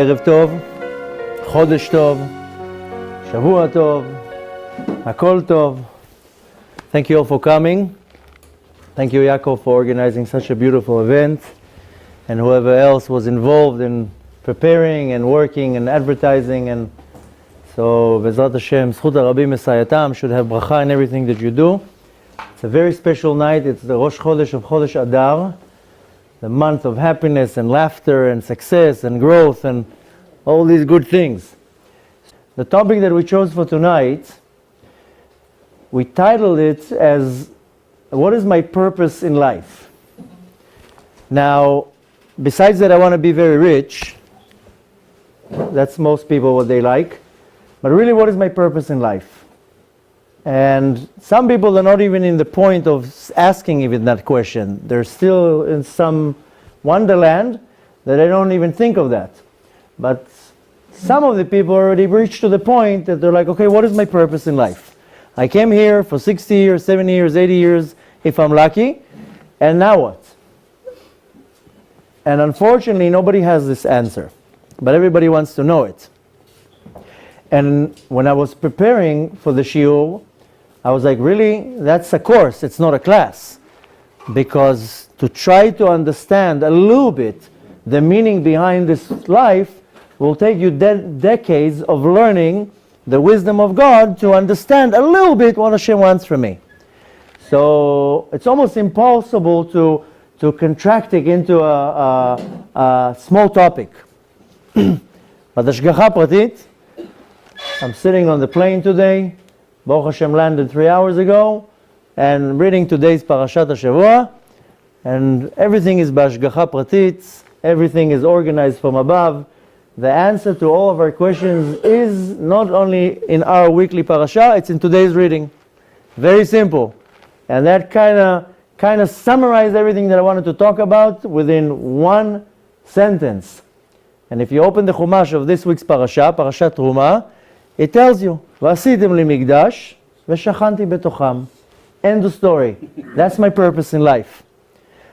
ערב טוב, חודש טוב, שבוע טוב, הכל טוב. Thank you all for coming. Thank you, Yaakov, for organizing such a beautiful event, and whoever else was involved in preparing and working and advertising. And so, Bezrat Hashem, Zchut HaRabbi Mesayatam should have bracha in everything that you do. It's a very special night. It's the Rosh Chodesh of Chodesh Adar, the month of happiness and laughter and success and growth and all these good things. The topic that we chose for tonight, we titled it as, what is my purpose in life? Now, besides that I want to be very rich, that's most people what they like, but really what is my purpose in life? And some people are not even in the point of asking even that question. They're still in some wonderland that they don't even think of that. But some of the people already reached to the point that they're like, okay, what is my purpose in life? I came here for 60 years, 70 years, 80 years, if I'm lucky, and now what? And unfortunately, nobody has this answer, but everybody wants to know it. And when I was preparing for the shiur, I was like, really? That's a course, it's not a class. Because to try to understand a little bit the meaning behind this life will take you decades of learning the wisdom of God to understand a little bit what Hashem wants from me. So it's almost impossible to contract it into a small topic. But Hashgacha Pratit, I'm sitting on the plane today. Baruch Hashem landed 3 hours ago, and reading today's Parashat HaShavua, and everything is b'hashgacha pratit, everything is organized from above. The answer to all of our questions is not only in our weekly parasha, it's in today's reading. Very simple. And that kind of summarized everything that I wanted to talk about within one sentence. And if you open the Chumash of this week's parasha, Parashat Truma, it tells you, V'asitem li migdash, v'shachanti betocham. End of story. That's my purpose in life.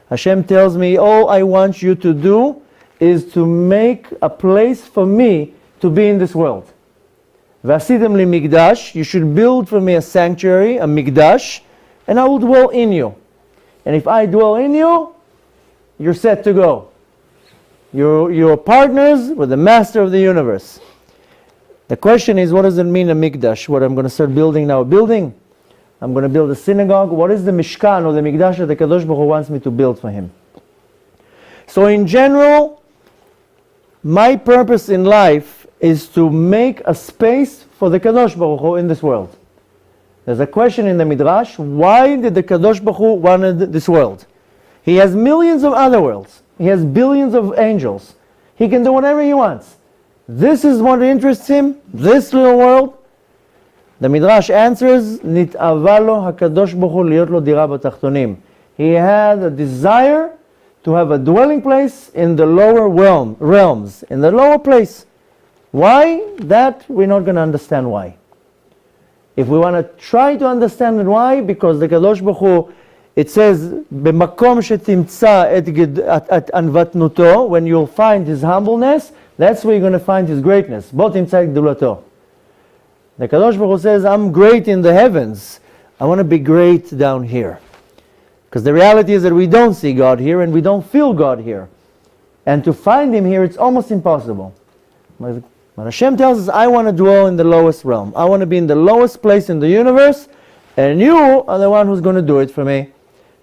Hashem tells me, all I want you to do is to make a place for me to be in this world. V'asitem li migdash, you should build for me a sanctuary, a migdash, and I will dwell in you. And if I dwell in you, you're set to go. You're partners with the master of the universe. The question is, what does it mean, a mikdash? What I'm going to start building now? A building? I'm going to build a synagogue? What is the mishkan or the mikdash that the Kadosh Baruch Hu wants me to build for him? So in general, my purpose in life is to make a space for the Kadosh Baruch Hu in this world. There's a question in the Midrash, why did the Kadosh Baruch Hu wanted this world? He has millions of other worlds. He has billions of angels. He can do whatever he wants. This is what interests him, this little world. The Midrash answers, Nit'ava lo HaKadosh Baruch Hu liot lo dira b'tachtonim. He had a desire to have a dwelling place in the lower realms, in the lower place. Why? That we're not going to understand why. If we want to try to understand why, because the Kadosh Baruch Hu, it says, B'makom shetimtza et anvatnuto, when you'll find his humbleness, that's where you're going to find his greatness. Bo timtza gdulato. The Kadosh Baruch Hu says, I'm great in the heavens. I want to be great down here. Because the reality is that we don't see God here and we don't feel God here. And to find him here, it's almost impossible. When Hashem tells us, I want to dwell in the lowest realm. I want to be in the lowest place in the universe, and you are the one who's going to do it for me.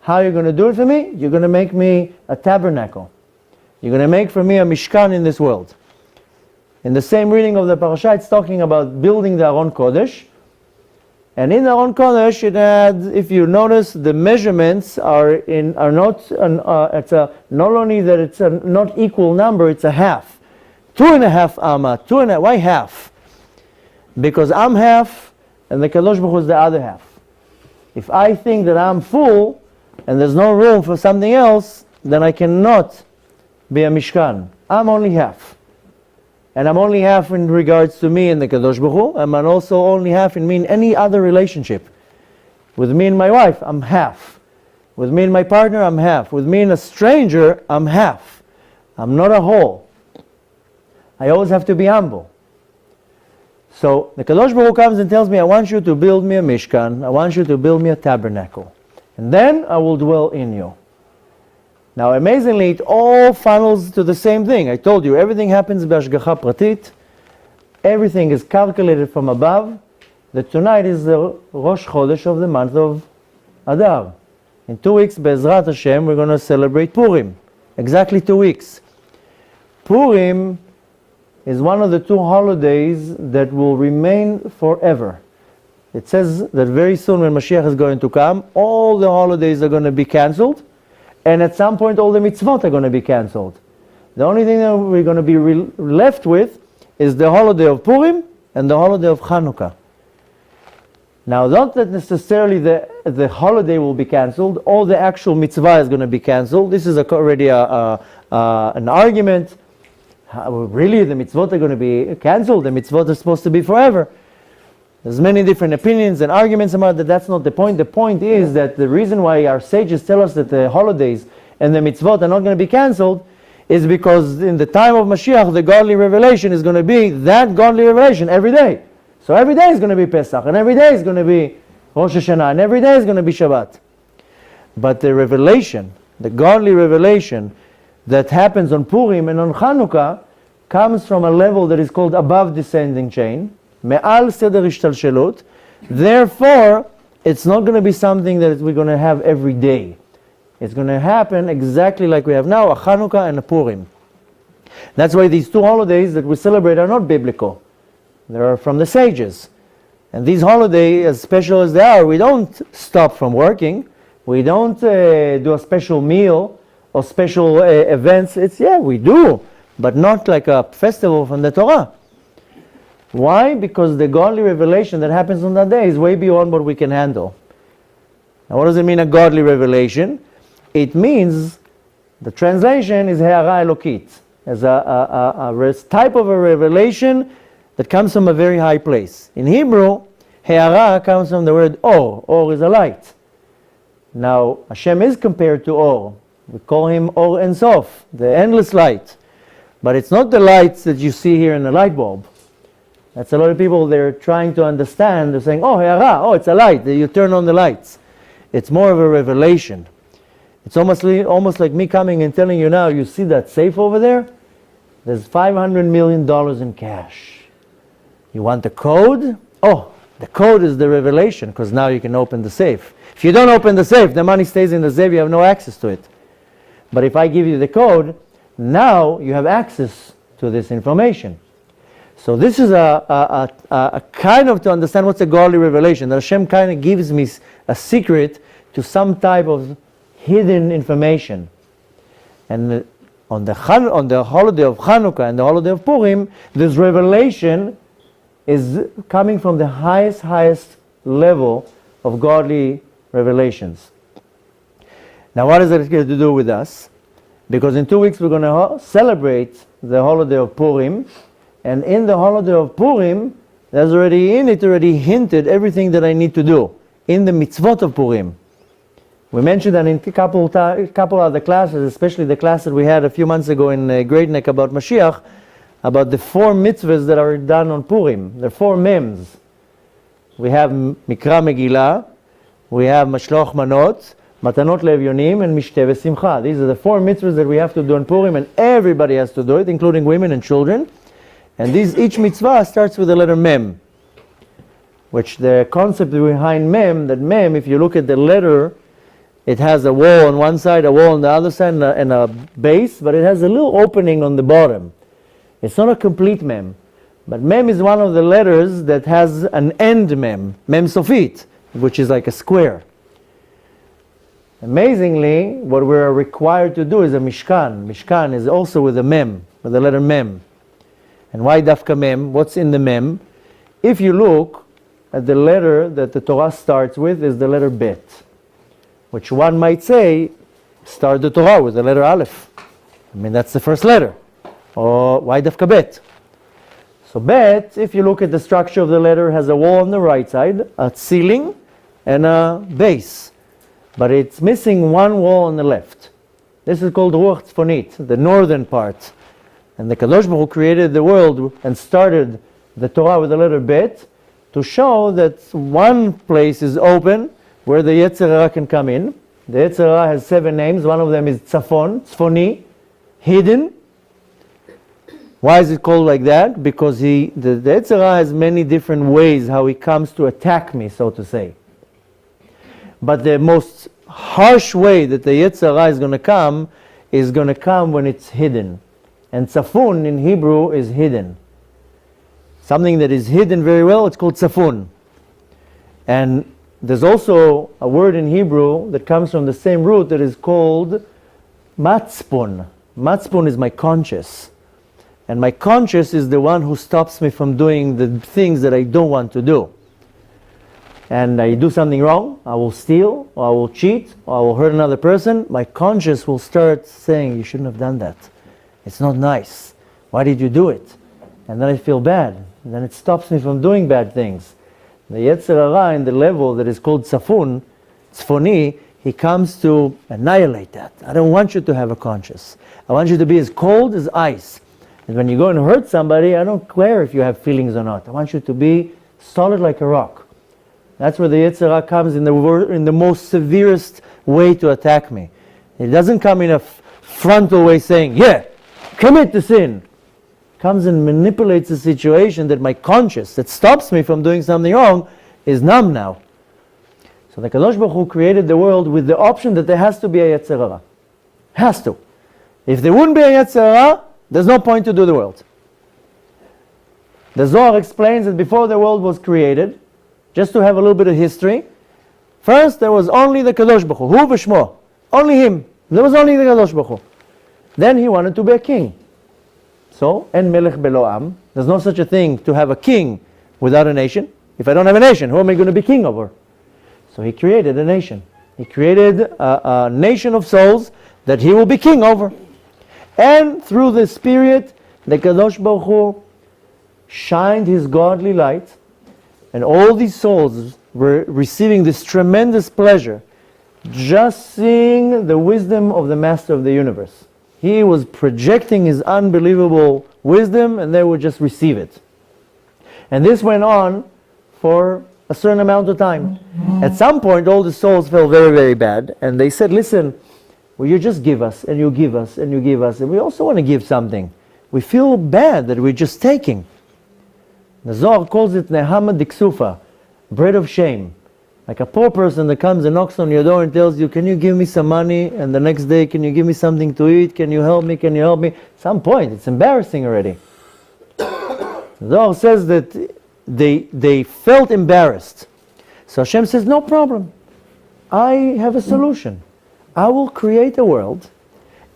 How are you going to do it for me? You're going to make me a tabernacle. You're going to make for me a mishkan in this world. In the same reading of the parasha, it's talking about building the Aron Kodesh. And in the Aron Kodesh, it had, if you notice, the measurements are not, not only that it's a not equal number, it's a half. 2.5 amma, why half? Because I'm half, and the Kadosh Baruch Hu is the other half. If I think that I'm full, and there's no room for something else, then I cannot be a mishkan. I'm only half. And I'm only half in regards to me and the Kadosh Baruch Hu, and I'm also only half in me in any other relationship. With me and my wife, I'm half. With me and my partner, I'm half. With me and a stranger, I'm half. I'm not a whole. I always have to be humble. So the Kadosh Baruch Hu comes and tells me, I want you to build me a Mishkan, I want you to build me a tabernacle, and then I will dwell in you. Now amazingly, it all funnels to the same thing. I told you, everything happens b'hashgacha pratit, everything is calculated from above, that tonight is the Rosh Chodesh of the month of Adar. In 2 weeks, Be'ezrat Hashem, we're going to celebrate Purim. Exactly 2 weeks. Purim is one of the 2 holidays that will remain forever. It says that very soon when Mashiach is going to come, all the holidays are going to be cancelled, and at some point all the mitzvot are going to be cancelled. The only thing that we're going to be left with is the holiday of Purim and the holiday of Hanukkah. Now, not that necessarily the holiday will be cancelled, all the actual mitzvah is going to be cancelled. This is already an argument. Really, the mitzvot are going to be cancelled? The mitzvot are supposed to be forever. There's many different opinions and arguments about that. That's not the point. The point is that the reason why our sages tell us that the holidays and the mitzvot are not going to be cancelled is because in the time of Mashiach, the godly revelation is going to be that godly revelation every day. So every day is going to be Pesach, and every day is going to be Rosh Hashanah, and every day is going to be Shabbat. But the revelation, the godly revelation that happens on Purim and on Hanukkah comes from a level that is called above descending chain, me'al seder ishtalshelut. Therefore, it's not going to be something that we're going to have every day. It's going to happen exactly like we have now, a Hanukkah and a Purim. That's why these 2 holidays that we celebrate are not biblical. They're from the sages. And these holidays, as special as they are, we don't stop from working. We don't do a special meal or special events. We do, but not like a festival from the Torah. Why? Because the godly revelation that happens on that day is way beyond what we can handle. Now, what does it mean, a godly revelation? It means, the translation is He'ara Elokit, as a type of a revelation that comes from a very high place. In Hebrew, He'ara comes from the word Or. Or is a light. Now, Hashem is compared to Or. We call him Or Ein Sof, the endless light. But it's not the lights that you see here in the light bulb. That's a lot of people, they're trying to understand. They're saying, oh, He'ara, it's a light. You turn on the lights. It's more of a revelation. It's almost like me coming and telling you now, you see that safe over there? There's $500 million in cash. You want the code? Oh, the code is the revelation, because now you can open the safe. If you don't open the safe, the money stays in the safe, you have no access to it. But if I give you the code, now you have access to this information. So this is a kind of to understand what's a godly revelation. That Hashem kind of gives me a secret to some type of hidden information. And on the holiday of Hanukkah and the holiday of Purim, this revelation is coming from the highest level of godly revelations. Now, what is it going to do with us? Because in 2 weeks we're going to celebrate the holiday of Purim, and in the holiday of Purim, there's already hinted everything that I need to do in the mitzvot of Purim. We mentioned that in a couple of the classes, especially the class that we had a few months ago in Great Neck about Mashiach, about the 4 mitzvahs that are done on Purim. There are 4 mems. We have Mikra Megillah, we have Mashloch Manot, Matanot Levyonim, and Mishteh V'Simcha. These are the 4 mitzvahs that we have to do on Purim, and everybody has to do it, including women and children. And each mitzvah starts with the letter Mem, which the concept behind Mem, that Mem, if you look at the letter, it has a wall on one side, a wall on the other side, and a base, but it has a little opening on the bottom. It's not a complete Mem, but Mem is one of the letters that has an end Mem, Mem Sofit, which is like a square. Amazingly, what we're required to do is a Mishkan. Mishkan is also with a Mem, with the letter Mem. And why Dafka Mem? What's in the Mem? If you look at the letter that the Torah starts with, is the letter Bet, which one might say, start the Torah with the letter Aleph. I mean, that's the first letter. Or why Dafka Bet? So Bet, if you look at the structure of the letter, has a wall on the right side, a ceiling, and a base. But it's missing one wall on the left. This is called Ruach Tzfonit, the northern part. And the Kadosh Baruch Hu created the world and started the Torah with the letter Bet to show that one place is open where the Yetzer Hara can come in. The Yetzer Hara has 7 names. One of them is Tzafon, Tzfoni, hidden. Why is it called like that? Because the Yetzer Hara has many different ways how he comes to attack me, so to say. But the most harsh way that the Yetzer Hara is going to come when it's hidden. And Tzafun in Hebrew is hidden. Something that is hidden very well, it's called Tzafun. And there's also a word in Hebrew that comes from the same root that is called Matzpon. Matzpon is my conscience. And my conscience is the one who stops me from doing the things that I don't want to do. And I do something wrong, I will steal, or I will cheat, or I will hurt another person, my conscience will start saying, you shouldn't have done that. It's not nice. Why did you do it? And then I feel bad. And then it stops me from doing bad things. The Yetzer Hara in the level that is called Tzafun, Tzfoni, he comes to annihilate that. I don't want you to have a conscience. I want you to be as cold as ice. And when you go and hurt somebody, I don't care if you have feelings or not. I want you to be solid like a rock. That's where the Yetzer Hara comes in the most severest way to attack me. It doesn't come in a frontal way saying, yeah, commit the sin. Comes and manipulates the situation that my conscience, that stops me from doing something wrong, is numb now. So the Kadosh Baruch Hu created the world with the option that there has to be a Yetzer Hara. Has to. If there wouldn't be a Yetzer Hara, there's no point to do the world. The Zohar explains that before the world was created, just to have a little bit of history, first there was only the Kadosh Baruch Hu, Hu v'Shmo, only him. There was only the Kadosh Baruch Hu. Then he wanted to be a king. So, en melech belo am, there's no such a thing to have a king without a nation. If I don't have a nation, who am I going to be king over? So he created a nation. He created a nation of souls that he will be king over. And through the Spirit, the Kadosh Baruch Hu shined his godly light, and all these souls were receiving this tremendous pleasure just seeing the wisdom of the Master of the universe. He was projecting his unbelievable wisdom, and they would just receive it. And this went on for a certain amount of time. At some point, all the souls felt very, very bad, and they said, listen, will you just give us, and you give us, and you give us, and we also want to give something. We feel bad that we're just taking. The Zohar calls it Nehama Diksufa, bread of shame. Like a poor person that comes and knocks on your door and tells you, can you give me some money? And the next day, can you give me something to eat? Can you help me? Can you help me? At some point, it's embarrassing already. The Zohar says that they felt embarrassed. So Hashem says, no problem. I have a solution. I will create a world,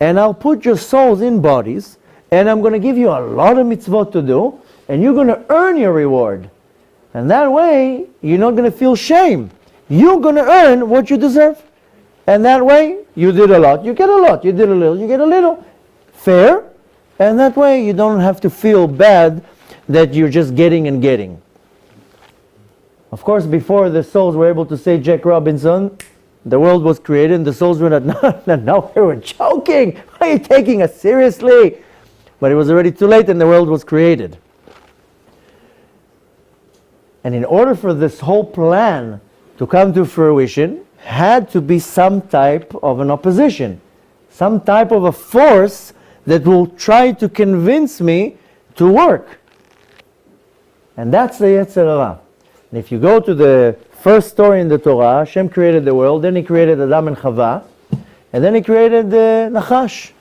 and I'll put your souls in bodies, and I'm going to give you a lot of mitzvot to do, and you're going to earn your reward. And that way, you're not going to feel shame. You're going to earn what you deserve. And that way, you did a lot, you get a lot. You did a little, you get a little. Fair. And that way, you don't have to feel bad that you're just getting and getting. Of course, before the souls were able to say Jack Robinson, the world was created, and the souls were not, no, we were joking. Why are you taking us seriously? But it was already too late, and the world was created. And in order for this whole plan to come to fruition, had to be some type of an opposition, some type of a force that will try to convince me to work. And that's the Yetzer Hara. And if you go to the first story in the Torah, Hashem created the world, then he created Adam and Chava, and then he created the Nachash.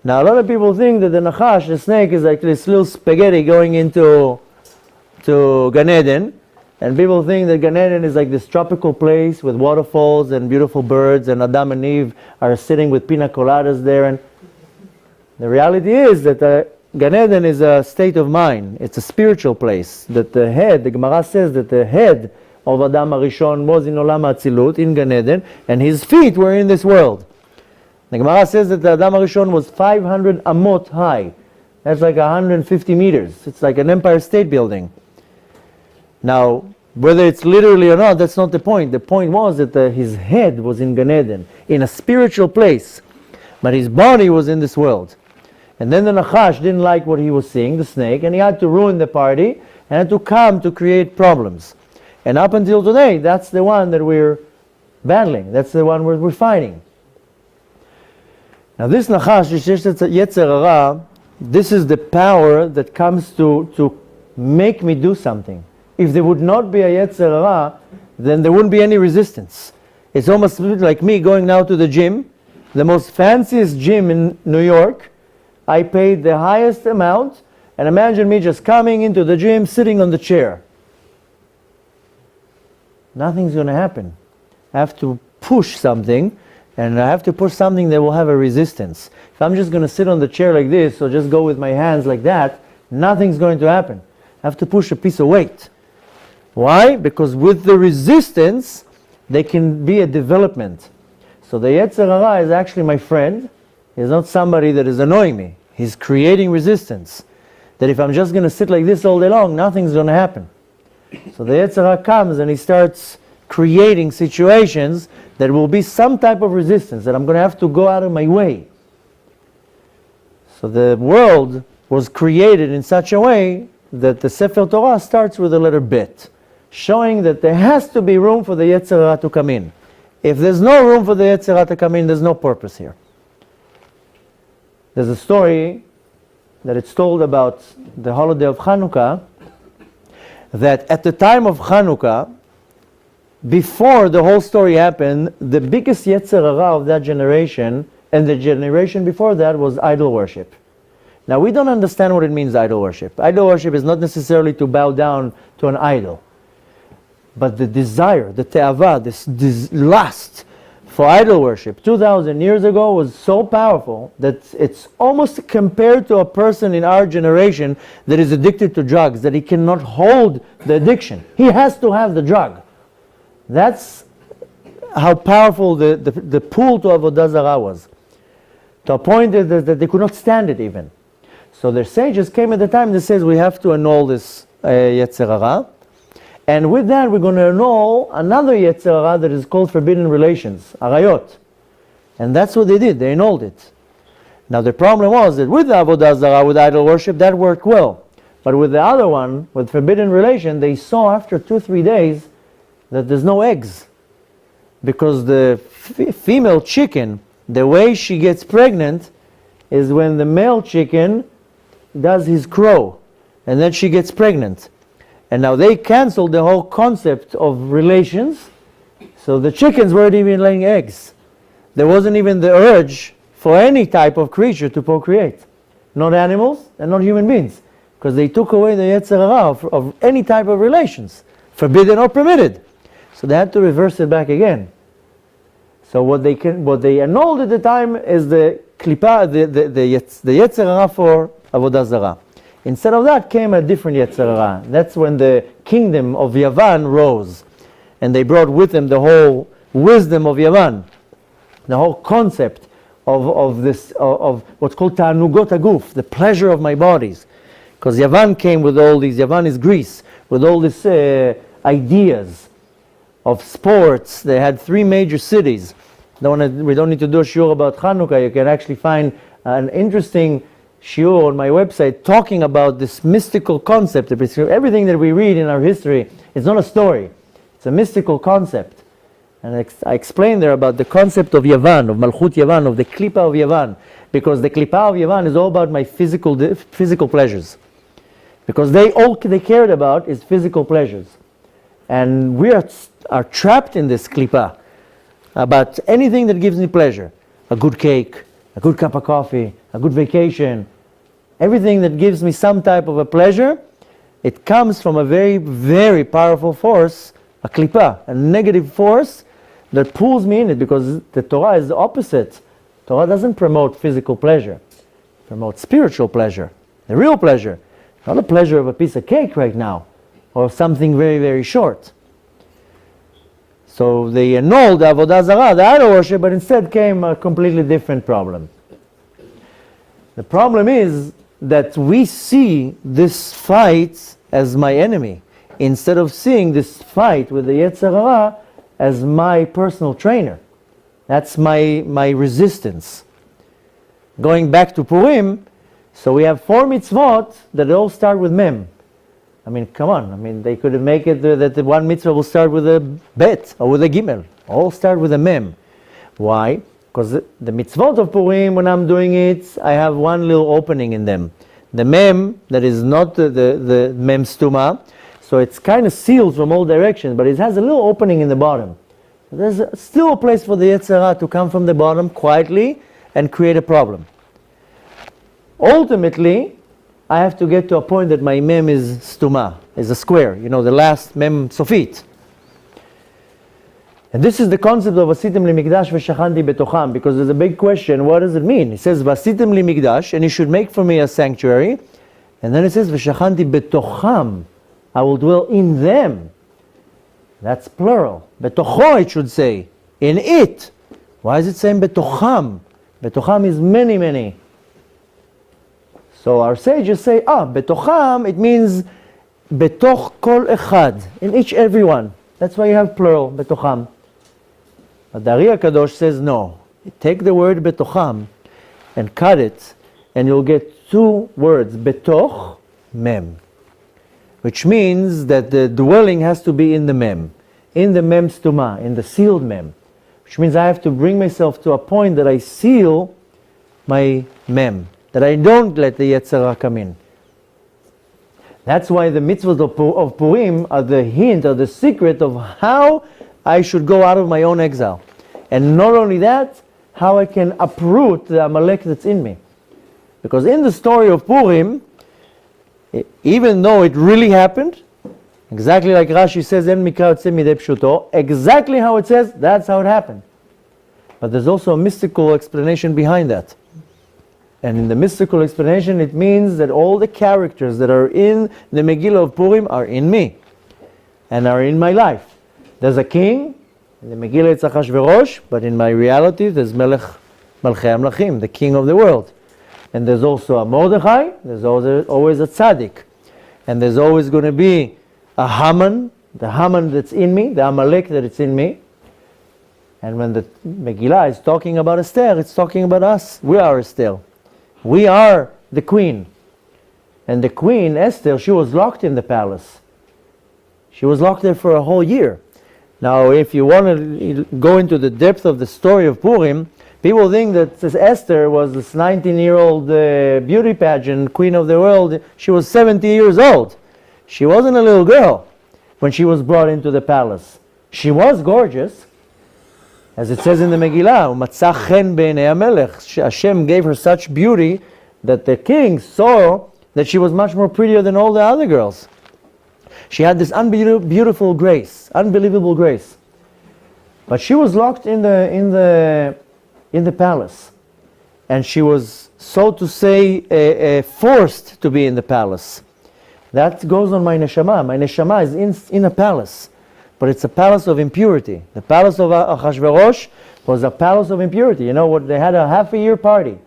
Now a lot of people think that the Nachash, the snake, is like this little spaghetti going into Gan Eden, and people think that Gan Eden is like this tropical place with waterfalls and beautiful birds, and Adam and Eve are sitting with pina coladas there. And the reality is that Gan Eden is a state of mind. It's a spiritual place. That the Gemara says that the head of Adam Arishon was in Olam HaAtzilut, in Gan Eden, and his feet were in this world. The Gemara says that the Adam Arishon was 500 amot high. That's like 150 meters. It's like an Empire State Building. Now, whether it's literally or not, that's not the point. The point was that his head was in Gan Eden, in a spiritual place, but his body was in this world. And then the Nachash didn't like what he was seeing, the snake, and he had to ruin the party and had to come to create problems. And up until today, that's the one that we're battling. That's the one we're fighting. Now this Nachash, Yetzer Hara, this is the power that comes to make me do something. If there would not be a Yetzer Hara, then there wouldn't be any resistance. It's almost like me going now to the gym, the most fanciest gym in New York. I paid the highest amount, and imagine me just coming into the gym, sitting on the chair. Nothing's going to happen. I have to push something, and I have to push something that will have a resistance. If I'm just going to sit on the chair like this, or just go with my hands like that, nothing's going to happen. I have to push a piece of weight. Why? Because with the resistance, there can be a development. So the Yetzer Hara is actually my friend. He's not somebody that is annoying me. He's creating resistance. That if I'm just going to sit like this all day long, nothing's going to happen. So the Yetzer Hara comes and he starts creating situations that will be some type of resistance, that I'm going to have to go out of my way. So the world was created in such a way that the Sefer Torah starts with the letter Bet, showing that there has to be room for the Yetzer Hara to come in. If there's no room for the Yetzer Hara to come in, there's no purpose here. There's a story that it's told about the holiday of Hanukkah, that at the time of Hanukkah, before the whole story happened, the biggest Yetzer Hara of that generation and the generation before that was idol worship. Now we don't understand what it means, idol worship. Idol worship is not necessarily to bow down to an idol. But the desire, the te'ava, this lust for idol worship 2,000 years ago was so powerful that it's almost compared to a person in our generation that is addicted to drugs, that he cannot hold the addiction. He has to have the drug. That's how powerful the pull to Avodah Zarah was. To a point that they could not stand it even. So their sages came at the time that says we have to annul this Yetzer Hara. And with that, we're going to annul another Yetzer Hara that is called forbidden relations, arayot. And that's what they did. They annulled it. Now the problem was that with the Avodah Zarah, with idol worship, that worked well. But with the other one, with forbidden relation, they saw after 2-3 days that there's no eggs. Because the female chicken, the way she gets pregnant is when the male chicken does his crow. And then she gets pregnant. And now they canceled the whole concept of relations, so the chickens weren't even laying eggs. There wasn't even the urge for any type of creature to procreate. Not animals and not human beings. Because they took away the Yetzer Hara of any type of relations, forbidden or permitted. So they had to reverse it back again. So what they annulled at the time is the klipa, the Yetzer Hara for Avodah Zarah. Instead of that came a different Yetzer Hara. That's when the kingdom of Yavan rose. And they brought with them the whole wisdom of Yavan. The whole concept of what's called Ta'anugot HaGuf, the pleasure of my bodies. Because Yavan came with all these, Yavan is Greece, with all these ideas of sports. They had 3 major cities. We don't need to do a shiur about Hanukkah. You can actually find an interesting shiur on my website talking about this mystical concept. Everything that we read in our history is not a story. It's a mystical concept. And I explain there about the concept of Yavan, of Malchut Yavan, of the Klipa of Yavan. Because the Klipa of Yavan is all about my physical pleasures. Because all they cared about is physical pleasures. And we are trapped in this Klipa about anything that gives me pleasure. A good cake, a good cup of coffee, a good vacation, everything that gives me some type of a pleasure, it comes from a very, very powerful force, a klipa, a negative force that pulls me in it, because the Torah is the opposite. Torah doesn't promote physical pleasure. It promotes spiritual pleasure, the real pleasure, not the pleasure of a piece of cake right now, or something very, very short. So they annulled the Avodah Zarah, the idol worship, but instead came a completely different problem. The problem is that we see this fight as my enemy, instead of seeing this fight with the Yetzer Hara as my personal trainer. That's my resistance. Going back to Purim, So we have 4 mitzvot that all start with mem. I mean, come on. I mean, they could make it that the one mitzvah will start with a bet or with a gimel. All start with a mem. Why? Because the mitzvot of Purim, when I'm doing it, I have one little opening in them. The mem, that is not the mem stuma, so it's kind of sealed from all directions, but it has a little opening in the bottom. There's still a place for the Yetzer Hara to come from the bottom quietly and create a problem. Ultimately, I have to get to a point that my mem is stuma, is a square, the last mem sofit. And this is the concept of Vasitim li mikdash v'shachanti betocham, because there's a big question, what does it mean? It says Vasitim li mikdash, and you should make for me a sanctuary, and then it says v'shachanti betocham, I will dwell in them. That's plural. Betocho, it should say, in it. Why is it saying betocham? Betocham is many, many. So our sages say, betocham, it means betoch kol echad, in each everyone. That's why you have plural, betocham. But the Ari HaKadosh says no. Take the word betocham and cut it, and you'll get 2 words, betoch, mem. Which means that the dwelling has to be in the mem stuma, in the sealed mem. Which means I have to bring myself to a point that I seal my mem, that I don't let the Yetzer Hara come in. That's why the mitzvahs of Purim are the hint, or the secret of how I should go out of my own exile. And not only that, how I can uproot the Amalek that's in me. Because in the story of Purim, even though it really happened, exactly like Rashi says, En mikra yotze midei pshuto, exactly how it says, that's how it happened. But there's also a mystical explanation behind that. And in the mystical explanation, it means that all the characters that are in the Megillah of Purim are in me and are in my life. There's a king, in the Megillah it's Achashverosh, but in my reality there's Melech Malchei Amlachim, the king of the world. And there's also a Mordechai, there's always a tzaddik. And there's always going to be a Haman, the Haman that's in me, the Amalek that it's in me. And when the Megillah is talking about Esther, it's talking about us. We are Esther. We are the queen. And the queen, Esther, she was locked in the palace. She was locked there for a whole year. Now, if you want to go into the depth of the story of Purim, people think that Esther was this 19-year-old beauty pageant, queen of the world. She was 70 years old. She wasn't a little girl when she was brought into the palace. She was gorgeous. As it says in the Megillah, "Umatzah chen b'nei hamelech." Hashem gave her such beauty that the king saw that she was much more prettier than all the other girls. She had this beautiful grace, unbelievable grace. But she was locked in the palace, and she was, so to say, forced to be in the palace. That goes on my neshama. My neshama is in a palace. But it's a palace of impurity. The palace of Achashverosh was a palace of impurity. You know what? They had a half-a-year party.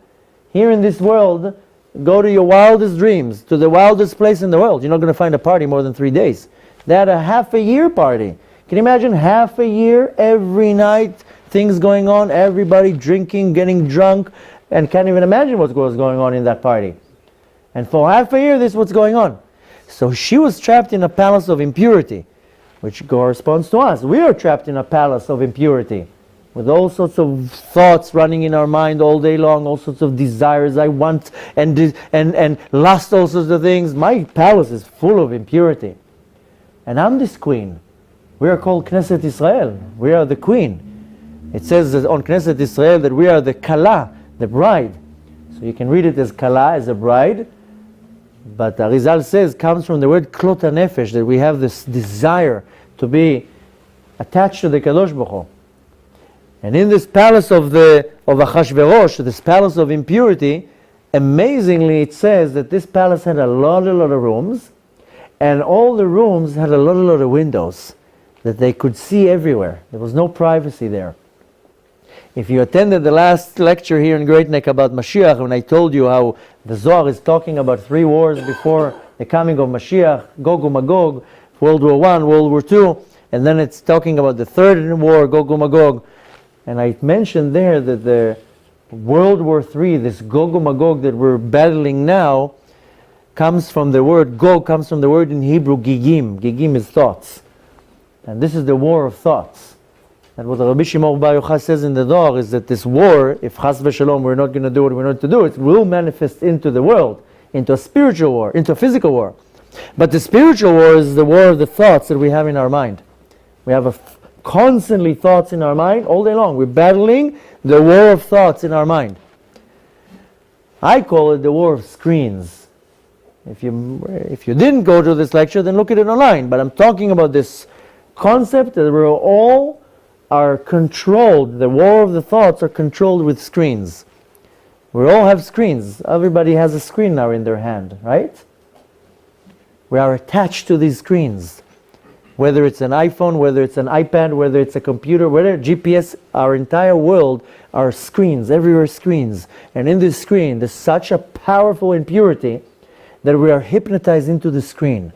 Here in this world, go to your wildest dreams, to the wildest place in the world. You're not going to find a party more than 3 days. They had a half-a-year party. Can you imagine half a year, every night, things going on, everybody drinking, getting drunk, and can't even imagine what was going on in that party. And for half a year, this is what's going on. So she was trapped in a palace of impurity, which corresponds to us. We are trapped in a palace of impurity, with all sorts of thoughts running in our mind all day long, all sorts of desires I want, and lust, all sorts of things. My palace is full of impurity. And I'm this queen. We are called Knesset Israel. We are the queen. It says that on Knesset Israel that we are the Kala, the bride. So you can read it as Kala, as a bride. But Arizal says, comes from the word Klot HaNefesh, that we have this desire to be attached to the Kadosh Baruch Hu. And in this palace of Achashverosh, this palace of impurity, amazingly it says that this palace had a lot of rooms, and all the rooms had a lot of windows that they could see everywhere. There was no privacy there. If you attended the last lecture here in Great Neck about Mashiach, when I told you how the Zohar is talking about 3 wars before the coming of Mashiach, Gog and Magog, World War I, World War II, and then it's talking about the 3rd war, Gog and Magog. And I mentioned there that the World War III, this Gog and Magog that we're battling now, comes from the word, Gog comes from the word in Hebrew, Gigim. Gigim is thoughts. And this is the war of thoughts. And what Rabbi Shimon Bar Yochai says in the Dor is that this war, if Chas v'Shalom we're not going to do what we're not to do, it will manifest into the world, into a spiritual war, into a physical war. But the spiritual war is the war of the thoughts that we have in our mind. We have constantly thoughts in our mind all day long. We're battling the war of thoughts in our mind. I call it the war of screens. If you didn't go to this lecture, then look at it online. But I'm talking about this concept that we all are controlled. The war of the thoughts are controlled with screens. We all have screens. Everybody has a screen now in their hand, right? We are attached to these screens. Whether it's an iPhone, whether it's an iPad, whether it's a computer, whether GPS, our entire world are screens, everywhere screens. And in this screen, there's such a powerful impurity that we are hypnotized into the screen.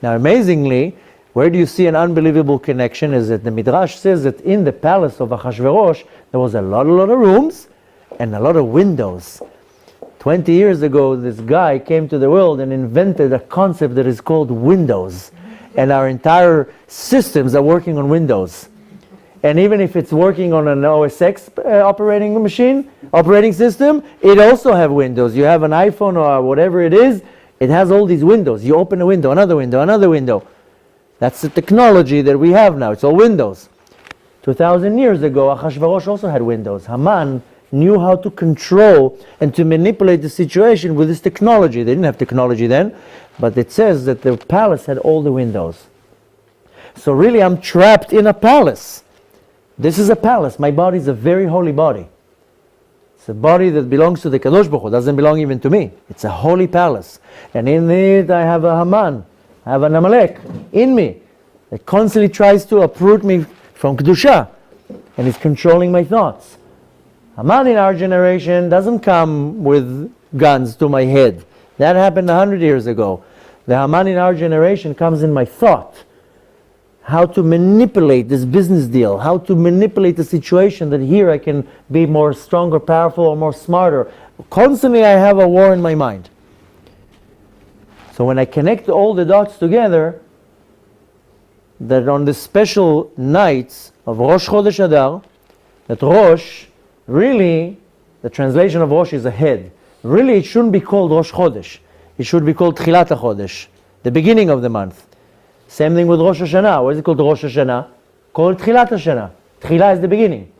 Now, amazingly, where do you see an unbelievable connection is that the Midrash says that in the palace of Achashverosh, there was a lot of rooms and a lot of windows. 20 years ago, this guy came to the world and invented a concept that is called windows. And our entire systems are working on Windows. And even if it's working on an OS X operating system, it also has windows. You have an iPhone or whatever it is, it has all these windows. You open a window, another window, another window. That's the technology that we have now. It's all windows. 2,000 years ago, Achashverosh also had windows. Haman knew how to control and to manipulate the situation with this technology. They didn't have technology then, but it says that the palace had all the windows. So really, I'm trapped in a palace. This is a palace. My body is a very holy body. It's a body that belongs to the Kadosh Baruch Hu. It doesn't belong even to me. It's a holy palace. And in it, I have a Haman. I have an Amalek in me. It constantly tries to uproot me from Kedusha. And it's controlling my thoughts. Haman in our generation doesn't come with guns to my head. That happened 100 years ago. The Haman in our generation comes in my thought. How to manipulate this business deal, how to manipulate the situation that here I can be more stronger, powerful, or more smarter. Constantly I have a war in my mind. So when I connect all the dots together, that on the special nights of Rosh Chodesh Adar, that Rosh, really, the translation of Rosh is a head. Really, it shouldn't be called Rosh Chodesh. It should be called Tchilat HaChodesh, the beginning of the month. Same thing with Rosh Hashanah. What is it called Rosh Hashanah? Called Tchilat Hashanah. Tchilah is the beginning.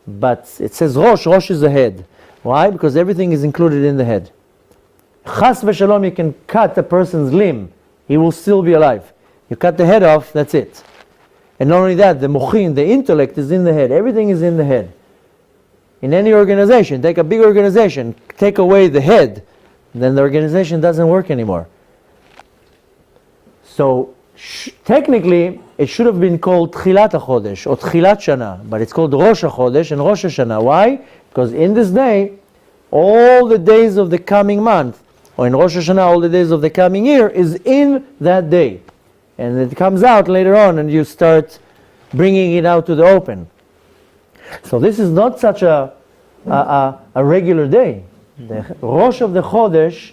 But it says Rosh. Rosh is the head. Why? Because everything is included in the head. Chas v'shalom, you can cut a person's limb. He will still be alive. You cut the head off, that's it. And not only that, the mochin, the intellect is in the head. Everything is in the head. In any organization, take a big organization, take away the head, then the organization doesn't work anymore. So technically, it should have been called Tchilat HaChodesh or Tchilat Shana, but it's called Rosh HaChodesh and Rosh Hashanah. Why? Because in this day, all the days of the coming month, or in Rosh Hashanah, all the days of the coming year, is in that day. And it comes out later on, and you start bringing it out to the open. So this is not such a regular day. The Rosh of the Chodesh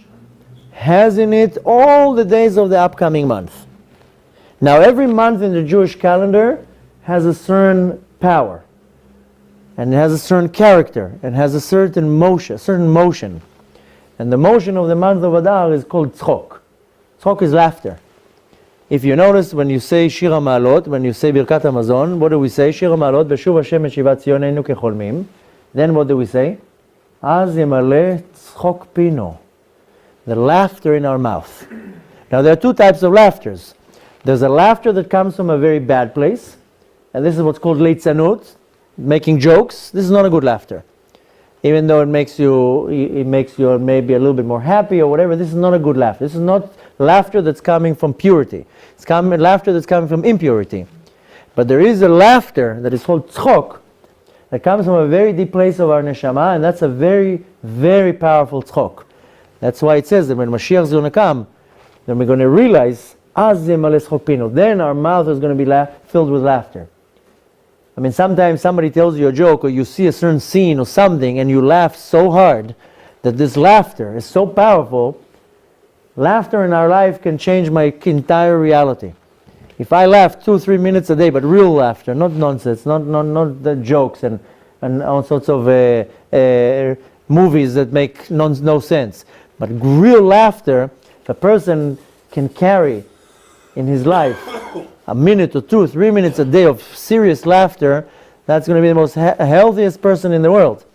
has in it all the days of the upcoming month. Now every month in the Jewish calendar has a certain power, and it has a certain character, and has a certain motion. And the motion of the month of Adar is called tzchok. Tzchok is laughter. If you notice, when you say Shir HaMa'alot, when you say Birkat HaMazon, what do we say? Shir HaMa'alot, V'shuv Hashem et Shivat Tzionenu kecholmim. Then what do we say? Az yemale tzchok pino. The laughter in our mouth. Now there are two types of laughters. There's a laughter that comes from a very bad place, and this is what's called leitzanut, making jokes. This is not a good laughter. Even though it makes you maybe a little bit more happy or whatever, this is not a good laughter. This is not laughter that's coming from purity. It's laughter that's coming from impurity. But there is a laughter that is called tzchok, that comes from a very deep place of our neshama, and that's a very, very powerful tzchok. That's why it says that when Mashiach is going to come, then we're going to realize, then our mouth is going to be filled with laughter. I mean, sometimes somebody tells you a joke or you see a certain scene or something and you laugh so hard that this laughter is so powerful. Laughter in our life can change my entire reality. If I laugh 2-3 minutes a day, but real laughter, not nonsense, not the jokes and all sorts of movies that make no sense, but real laughter, if a person can carry in his life a minute or 2-3 minutes a day of serious laughter, that's going to be the most healthiest person in the world.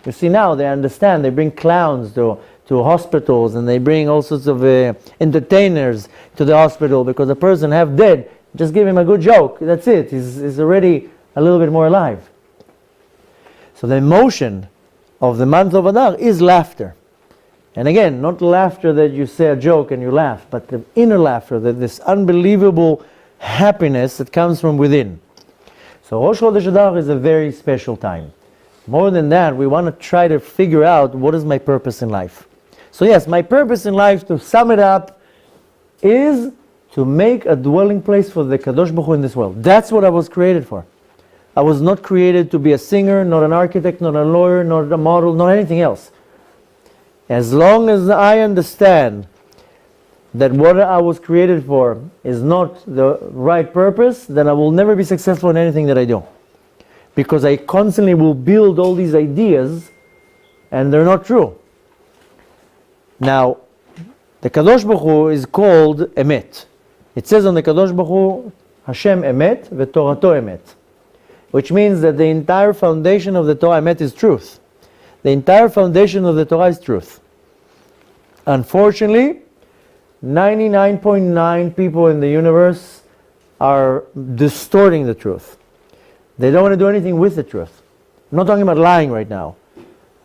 You see, now they understand. They bring clowns to hospitals, and they bring all sorts of entertainers to the hospital because a person half dead, just give him a good joke, that's it. He's already a little bit more alive. So the emotion of the month of Adar is laughter. And again, not laughter that you say a joke and you laugh, but the inner laughter, this unbelievable happiness that comes from within. So Rosh Chodesh Adar is a very special time. More than that, we want to try to figure out what is my purpose in life. So yes, my purpose in life, to sum it up, is to make a dwelling place for the Kadosh Baruch Hu in this world. That's what I was created for. I was not created to be a singer, not an architect, not a lawyer, not a model, not anything else. As long as I understand that what I was created for is not the right purpose, then I will never be successful in anything that I do. Because I constantly will build all these ideas and they're not true. Now, the Kadosh Baruch Hu is called Emet. It says on the Kadosh Baruch Hu, Hashem Emet v'Torato Emet, which means that the entire foundation of the Torah Emet is truth. The entire foundation of the Torah is truth. Unfortunately, 99.9 people in the universe are distorting the truth. They don't want to do anything with the truth. I'm not talking about lying right now.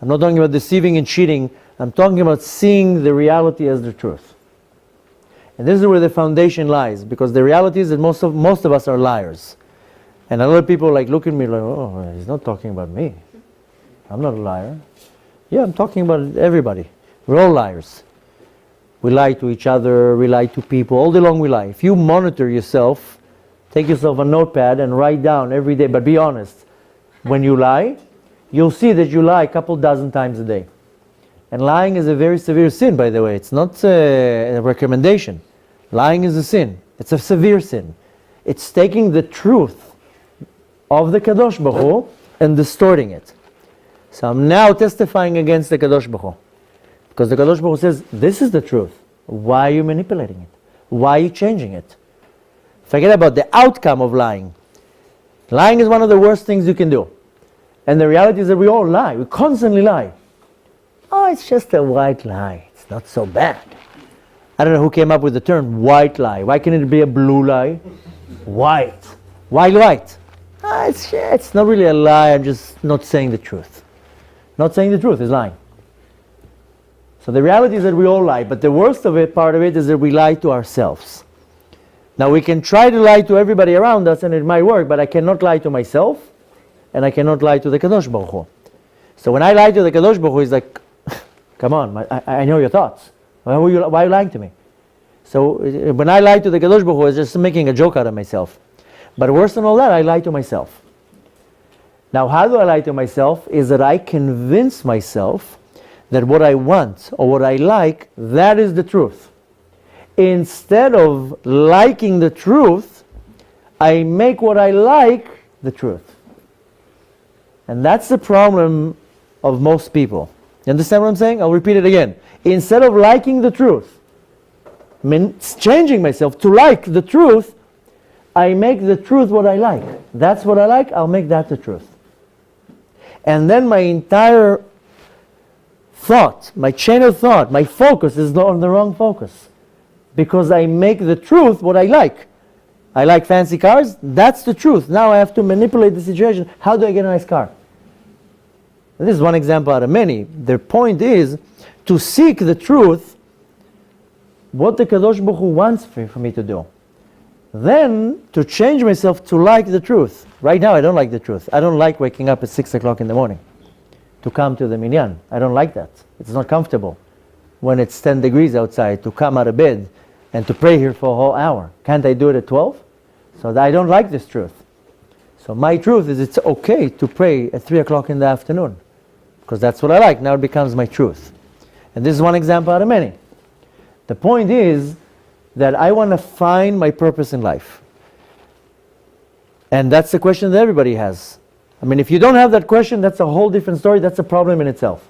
I'm not talking about deceiving and cheating. I'm talking about seeing the reality as the truth. And this is where the foundation lies, because the reality is that most of us are liars. And a lot of people look at me like, oh, he's not talking about me. I'm not a liar. Yeah, I'm talking about everybody. We're all liars. We lie to each other, we lie to people, all day long we lie. If you monitor yourself, take yourself a notepad and write down every day, but be honest. When you lie, you'll see that you lie a couple dozen times a day. And lying is a very severe sin, by the way. It's not a recommendation. Lying is a sin. It's a severe sin. It's taking the truth of the Kadosh Baruch Hu and distorting it. So I'm now testifying against the Kadosh Baruch Hu. Because the Kadosh Baruch Hu says, this is the truth. Why are you manipulating it? Why are you changing it? Forget about the outcome of lying. Lying is one of the worst things you can do. And the reality is that we all lie. We constantly lie. Oh, it's just a white lie. It's not so bad. I don't know who came up with the term white lie. Why can't it be a blue lie? White. Why white? It's not really a lie. I'm just not saying the truth. Not saying the truth is lying. So the reality is that we all lie. But the worst of it, part of it, is that we lie to ourselves. Now we can try to lie to everybody around us and it might work, but I cannot lie to myself and I cannot lie to the Kadosh Baruch Hu. So when I lie to the Kadosh Baruch Hu, he's like, come on, I know your thoughts. Why are you lying to me? So when I lie to the Kadosh Baruch Hu, it's just making a joke out of myself. But worse than all that, I lie to myself. Now how do I lie to myself? Is that I convince myself that what I want or what I like, that is the truth. Instead of liking the truth, I make what I like the truth. And that's the problem of most people. You understand what I'm saying? I'll repeat it again. Instead of liking the truth, changing myself to like the truth, I make the truth what I like. That's what I like, I'll make that the truth. And then my entire thought, my chain of thought, my focus is on the wrong focus. Because I make the truth what I like. I like fancy cars, that's the truth. Now I have to manipulate the situation. How do I get a nice car? And this is one example out of many. The point is to seek the truth, what the Kadosh Baruch Hu wants for me to do. Then to change myself to like the truth. Right now I don't like the truth. I don't like waking up at 6 o'clock in the morning to come to the minyan. I don't like that. It's not comfortable when it's 10 degrees outside to come out of bed and to pray here for a whole hour. Can't I do it at 12? So I don't like this truth. So my truth is it's okay to pray at 3 o'clock in the afternoon, because that's what I like. Now it becomes my truth. And this is one example out of many. The point is that I want to find my purpose in life. And that's the question that everybody has. I mean, if you don't have that question, that's a whole different story. That's a problem in itself.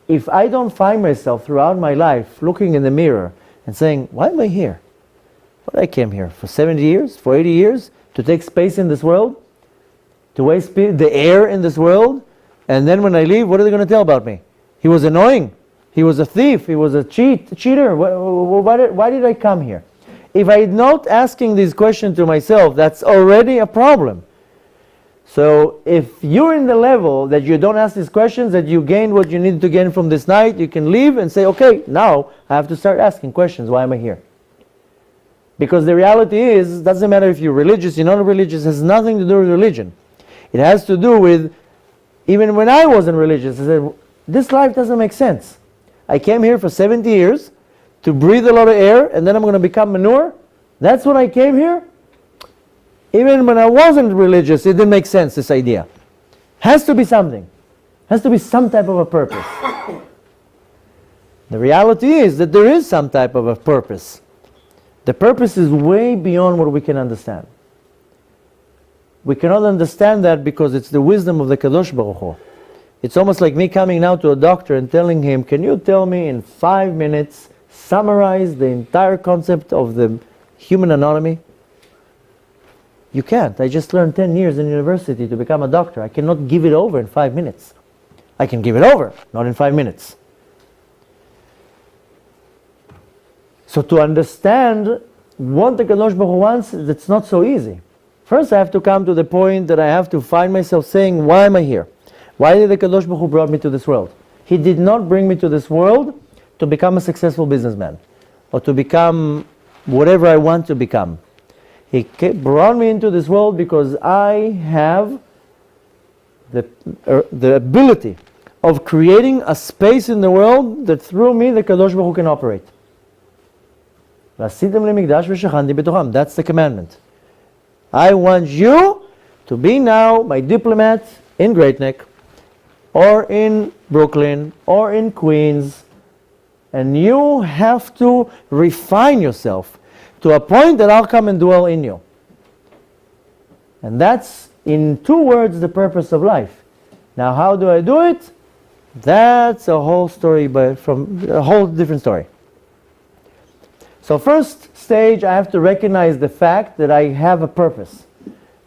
If I don't find myself throughout my life looking in the mirror and saying, why am I here? What I came here for 70 years, for 80 years, to take space in this world, to waste the air in this world, and then when I leave, what are they going to tell about me? He was annoying. He was a thief. He was a cheater. Why did I come here? If I'm not asking these questions to myself, that's already a problem. So if you're in the level that you don't ask these questions, that you gain what you need to gain from this night, you can leave and say, okay, now I have to start asking questions. Why am I here? Because the reality is, it doesn't matter if you're religious, you're not religious, it has nothing to do with religion. It has to do with, even when I wasn't religious, I said, this life doesn't make sense. I came here for 70 years to breathe a lot of air, and then I'm going to become manure. That's what I came here. Even when I wasn't religious, it didn't make sense, this idea. Has to be something. Has to be some type of a purpose. The reality is that there is some type of a purpose. The purpose is way beyond what we can understand. We cannot understand that because it's the wisdom of the Kadosh Baruch Hu. It's almost like me coming now to a doctor and telling him, can you tell me in 5 minutes, summarize the entire concept of the human anatomy? You can't. I just learned 10 years in university to become a doctor. I cannot give it over in 5 minutes. I can give it over, not in 5 minutes. So to understand what the Kadosh Baruch Hu wants, it's not so easy. First I have to come to the point that I have to find myself saying, why am I here? Why did the Kadosh Baruch Hu brought me to this world? He did not bring me to this world to become a successful businessman or to become whatever I want to become. He brought me into this world because I have the ability of creating a space in the world that through me the Kadosh Baruch Hu can operate. That's the commandment. I want you to be now my diplomat in Great Neck, or in Brooklyn, or in Queens, and you have to refine yourself to a point that I'll come and dwell in you. And that's, in 2 words, the purpose of life. Now, how do I do it? That's a whole story, but from a whole different story. So first stage, I have to recognize the fact that I have a purpose,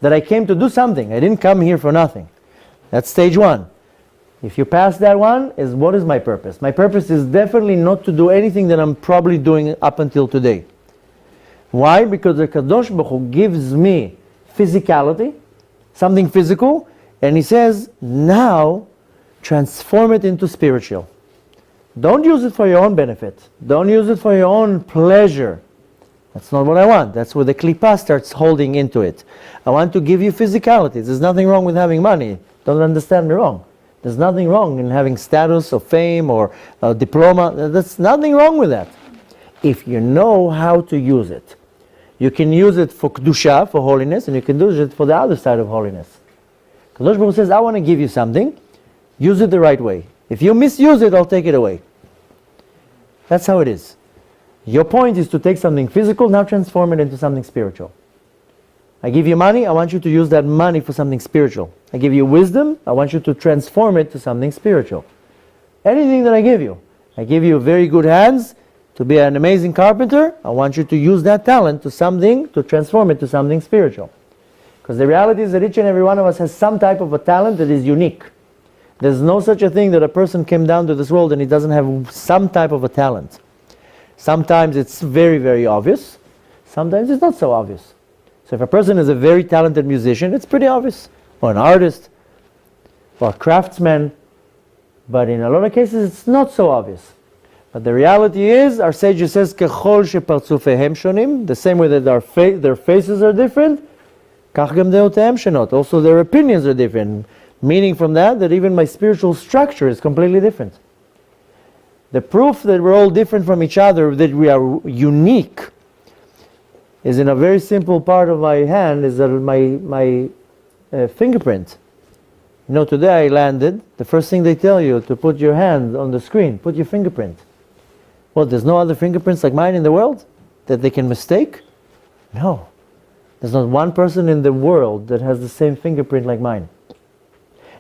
that I came to do something. I didn't come here for nothing. That's stage 1. If you pass that one, is what is my purpose? My purpose is definitely not to do anything that I'm probably doing up until today. Why? Because the Kadosh Baruch Hu gives me physicality, something physical, and he says, now transform it into spiritual. Don't use it for your own benefit. Don't use it for your own pleasure. That's not what I want. That's where the klippah starts holding into it. I want to give you physicality. There's nothing wrong with having money. Don't understand me wrong. There's nothing wrong in having status or fame or a diploma. There's nothing wrong with that. If you know how to use it. You can use it for kedusha, for holiness, and you can use it for the other side of holiness. Kadosh Baruch Hu says, I want to give you something. Use it the right way. If you misuse it, I'll take it away. That's how it is. Your point is to take something physical, now transform it into something spiritual. I give you money, I want you to use that money for something spiritual. I give you wisdom, I want you to transform it to something spiritual. Anything that I give you very good hands to be an amazing carpenter, I want you to use that talent to transform it to something spiritual. Because the reality is that each and every one of us has some type of a talent that is unique. There's no such a thing that a person came down to this world and he doesn't have some type of a talent. Sometimes it's very, very obvious. Sometimes it's not so obvious. So if a person is a very talented musician, it's pretty obvious. Or an artist, or a craftsman. But in a lot of cases, it's not so obvious. But the reality is, our sage says, "Kechol shepartzufehem shonim," the same way that their faces are different, kach gam deotehem shenot. Also their opinions are different. Meaning from that even my spiritual structure is completely different. The proof that we're all different from each other, that we are unique, is in a very simple part of my hand, is that my fingerprint. You know, today I landed, the first thing they tell you to put your hand on the screen, put your fingerprint. Well, there's no other fingerprints like mine in the world that they can mistake? No. There's not one person in the world that has the same fingerprint like mine.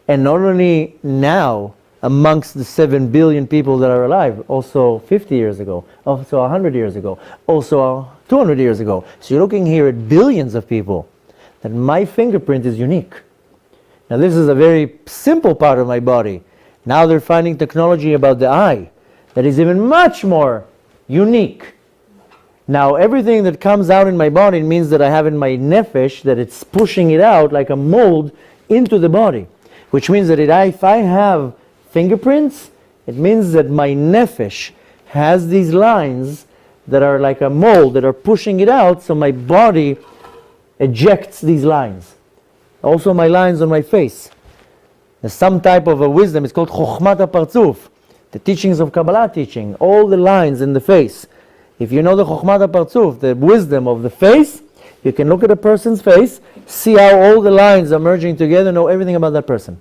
And not only now, amongst the 7 billion people that are alive, also 50 years ago, also 100 years ago, also 200 years ago. So you're looking here at billions of people, that my fingerprint is unique. Now this is a very simple part of my body. Now they're finding technology about the eye that is even much more unique. Now everything that comes out in my body means that I have in my nefesh, that it's pushing it out like a mold into the body. Which means that if I have fingerprints, it means that my nefesh has these lines that are like a mold, that are pushing it out, so my body ejects these lines. Also my lines on my face. There's some type of a wisdom, it's called Chokhmat HaPartzuf, the teachings of Kabbalah teaching, all the lines in the face. If you know the Chokhmat HaPartzuf, the wisdom of the face, you can look at a person's face, see how all the lines are merging together, know everything about that person.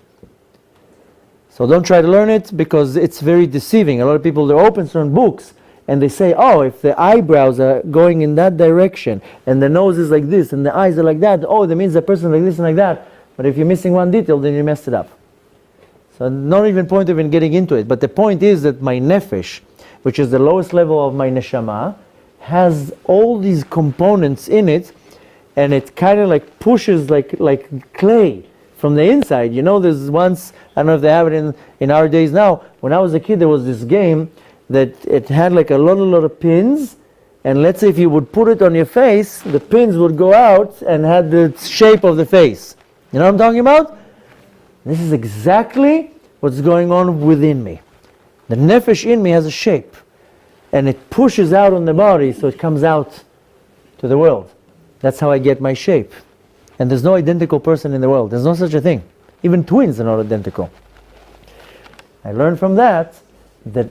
So don't try to learn it, because it's very deceiving. A lot of people, they open certain books and they say, oh, if the eyebrows are going in that direction and the nose is like this and the eyes are like that, oh, that means the person is like this and like that. But if you're missing one detail, then you messed it up. So not even point of even getting into it. But the point is that my nefesh, which is the lowest level of my neshama, has all these components in it, and it kind of like pushes like clay from the inside. You know, there's once, I don't know if they have it in our days now, when I was a kid there was this game that it had like a lot of pins, and let's say if you would put it on your face, the pins would go out and had the shape of the face. You know what I'm talking about? This is exactly what's going on within me. The nefesh in me has a shape, and it pushes out on the body, so it comes out to the world. That's how I get my shape. And there's no identical person in the world. There's no such a thing. Even twins are not identical. I learned from that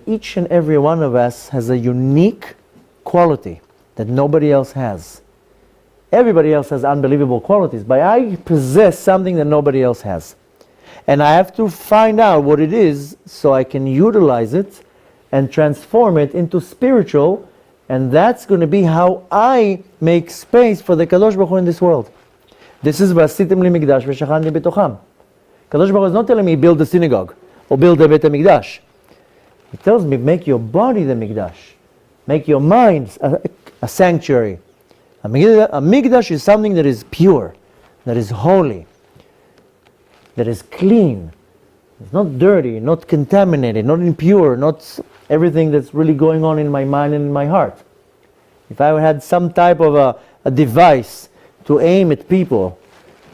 each and every one of us has a unique quality that nobody else has. Everybody else has unbelievable qualities, but I possess something that nobody else has. And I have to find out what it is so I can utilize it and transform it into spiritual, and that's going to be how I make space for the Kadosh Baruch Hu in this world. This is V'asitim li mikdash v'shachanti betocham. Kadosh Baruch Hu is not telling me build a synagogue or build a Beit HaMikdash. He tells me make your body the mikdash, make your mind a sanctuary. A mikdash is something that is pure, that is holy, that is clean. It's not dirty, not contaminated, not impure, not everything that's really going on in my mind and in my heart. If I had some type of a device to aim at people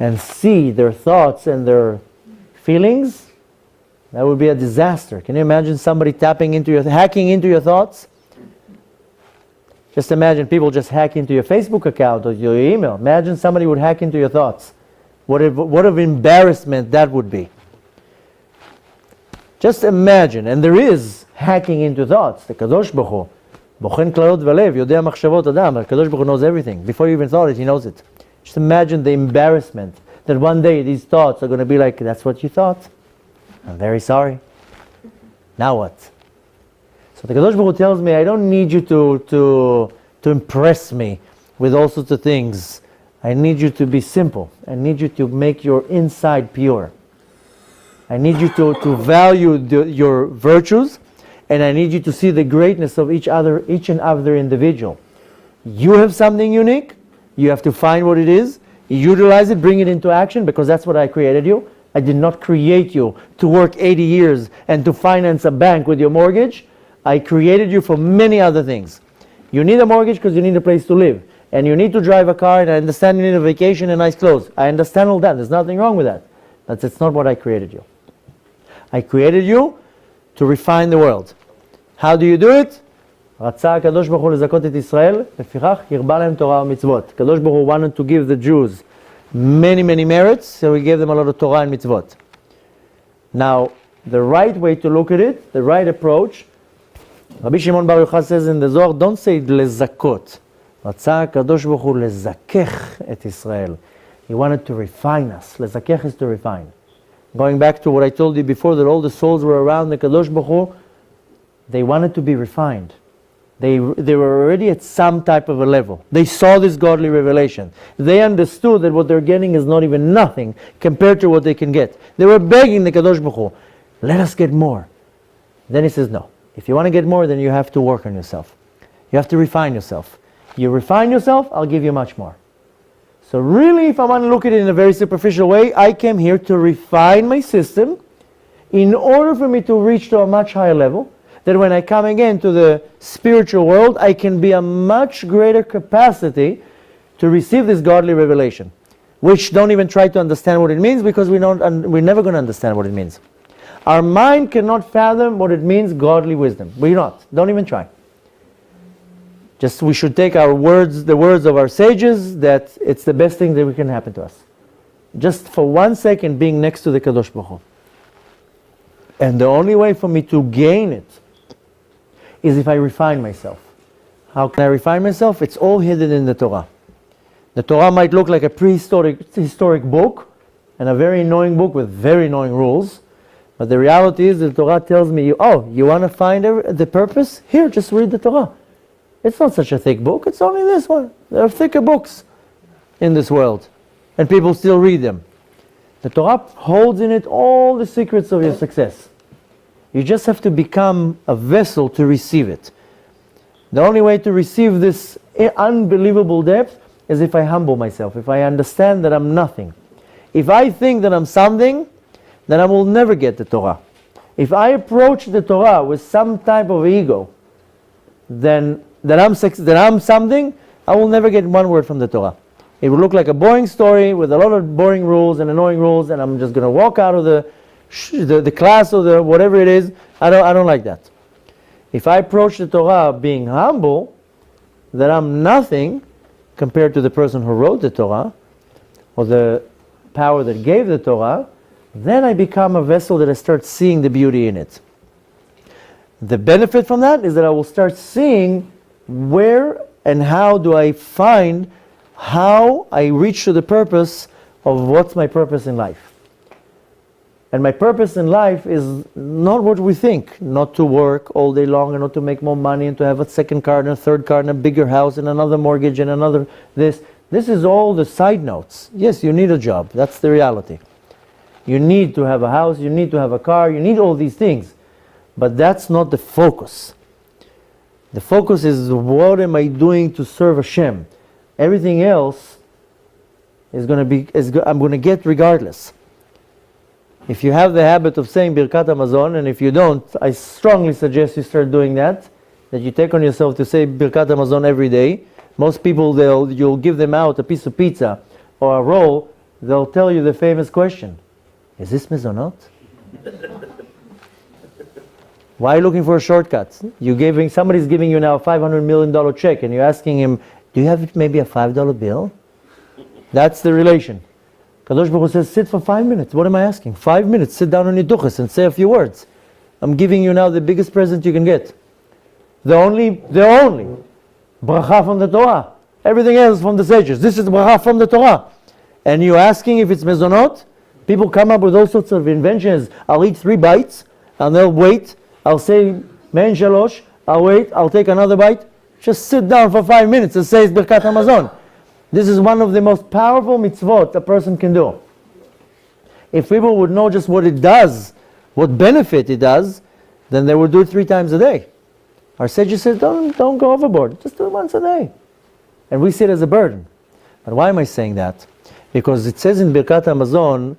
and see their thoughts and their feelings, that would be a disaster. Can you imagine somebody hacking into your thoughts? Just imagine people just hack into your Facebook account or your email. Imagine somebody would hack into your thoughts. What of embarrassment that would be. Just imagine, and there is hacking into thoughts. The Kadosh Baruch Hu, Bochen Klalot Valev, Yodea Machshavot Adam. The Kadosh Baruch Hu knows everything. Before you even thought it, He knows it. Just imagine the embarrassment that one day these thoughts are going to be like, that's what you thought? I'm very sorry. Now what? So the Kadosh Baruch Hu tells me, I don't need you to impress me with all sorts of things. I need you to be simple. I need you to make your inside pure. I need you to value your virtues, and I need you to see the greatness of each and other individual. You have something unique. You have to find what it is, utilize it, bring it into action, because that's what I created you. I did not create you to work 80 years and to finance a bank with your mortgage. I created you for many other things. You need a mortgage because you need a place to live. And you need to drive a car, and I understand you need a vacation and nice clothes. I understand all that. There's nothing wrong with that. But it's not what I created you. I created you to refine the world. How do you do it? רצה הקדוש ברוך הוא לזכות את ישראל, לפיכך ירבה להם תורה ומצוות. הקדוש ברוך הוא wanted to give the Jews many merits, so he gave them a lot of Torah and mitzvot. Now, the right way to look at it, the right approach, Rabbi Shimon Bar Yochai says in the Zohar, don't say לזכות. רצה הקדוש ברוך הוא לזכך את ישראל. He wanted to refine us. Lezakech is to refine. Going back to what I told you before, that all the souls were around the Kadosh Baruch Hu, they wanted to be refined. They were already at some type of a level. They saw this godly revelation. They understood that what they're getting is not even nothing compared to what they can get. They were begging the Kadosh Baruch Hu, let us get more. Then he says, no. If you want to get more, then you have to work on yourself. You have to refine yourself. You refine yourself, I'll give you much more. So really, if I want to look at it in a very superficial way, I came here to refine my system in order for me to reach to a much higher level, that when I come again to the spiritual world, I can be a much greater capacity to receive this godly revelation, which don't even try to understand what it means, because we're never going to understand what it means. Our mind cannot fathom what it means, godly wisdom. We're not. Don't even try. Just we should take our words, the words of our sages, that it's the best thing that can happen to us. Just for 1 second being next to the Kadosh Baruch Hu. And the only way for me to gain it is if I refine myself. How can I refine myself? It's all hidden in the Torah. The Torah might look like a historic book, and a very annoying book with very annoying rules. But the reality is the Torah tells me, oh, you want to find the purpose? Here, just read the Torah. It's not such a thick book, it's only this one. There are thicker books in this world, and people still read them. The Torah holds in it all the secrets of your success. You just have to become a vessel to receive it. The only way to receive this unbelievable depth is if I humble myself, if I understand that I'm nothing. If I think that I'm something, then I will never get the Torah. If I approach the Torah with some type of ego, then that I'm something, I will never get one word from the Torah. It will look like a boring story with a lot of boring rules and annoying rules, and I'm just going to walk out of the class or the whatever it is. I don't like that. If I approach the Torah being humble, that I'm nothing compared to the person who wrote the Torah, or the power that gave the Torah, then I become a vessel that I start seeing the beauty in it. The benefit from that is that I will start seeing where and how do I find how I reach to the purpose of what's my purpose in life. And my purpose in life is not what we think, not to work all day long and not to make more money and to have a second car and a third car and a bigger house and another mortgage and another this. This is all the side notes. Yes, you need a job. That's the reality. You need to have a house, you need to have a car, you need all these things. But that's not the focus. The focus is, what am I doing to serve Hashem? Everything else is going to be, I'm going to get regardless. If you have the habit of saying Birkat Hamazon, and if you don't, I strongly suggest you start doing that you take on yourself to say Birkat Hamazon every day. Most people, you'll give them out a piece of pizza or a roll, they'll tell you the famous question, is this mezonot? Why are you looking for a shortcut? Somebody's giving you now a $500 million check, and you're asking him, do you have maybe a $5 bill? That's the relation. Kadosh Baruch Hu says, sit for 5 minutes. What am I asking? 5 minutes. Sit down on your duchas and say a few words. I'm giving you now the biggest present you can get. The only bracha from the Torah. Everything else from the sages. This is the bracha from the Torah. And you're asking if it's mezonot? People come up with all sorts of inventions. I'll eat 3 bites, and they'll wait. I'll say, mein shalosh, I'll wait, I'll take another bite. Just sit down for 5 minutes and say it's Birkat Hamazon. This is one of the most powerful mitzvot a person can do. If people would know just what it does, what benefit it does, then they would do it 3 times a day. Our sages said, don't go overboard. Just do it once a day. And we see it as a burden. But why am I saying that? Because it says in Birkat Hamazon,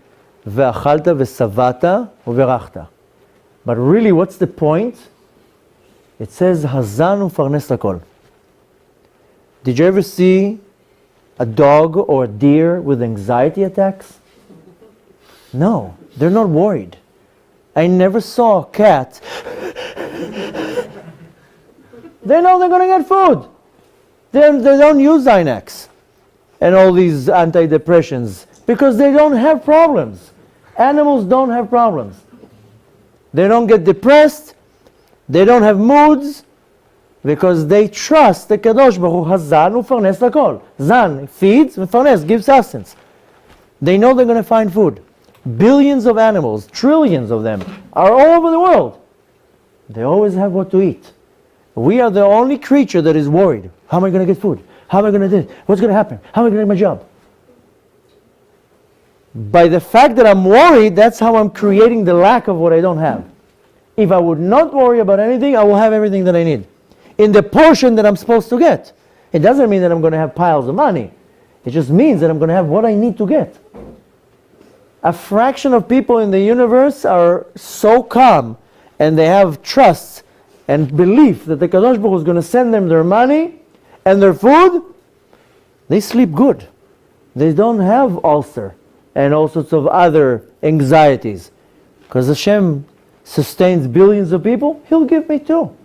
ve'achalta ve'savata u'verachta. But really, what's the point? It says, hazan u'farnes lakol. Did you ever see a dog or a deer with anxiety attacks? No, they're not worried. I never saw a cat. They know they're going to get food. They don't use Xanax and all these antidepressants because they don't have problems. Animals don't have problems. They don't get depressed. They don't have moods because they trust the Kadosh Baruch Hu. Hazan u'farnes lakol. Zan feeds, and farnes gives sustenance. They know they're going to find food. Billions of animals, trillions of them, are all over the world. They always have what to eat. We are the only creature that is worried. How am I going to get food? How am I going to do this? What's going to happen? How am I going to get my job? By the fact that I'm worried, that's how I'm creating the lack of what I don't have. If I would not worry about anything, I will have everything that I need. In the portion that I'm supposed to get. It doesn't mean that I'm going to have piles of money. It just means that I'm going to have what I need to get. A fraction of people in the universe are so calm and they have trust and belief that the Kadosh Baruch Hu is going to send them their money and their food. They sleep good. They don't have ulcer and all sorts of other anxieties. Because Hashem sustains billions of people, He'll give me too.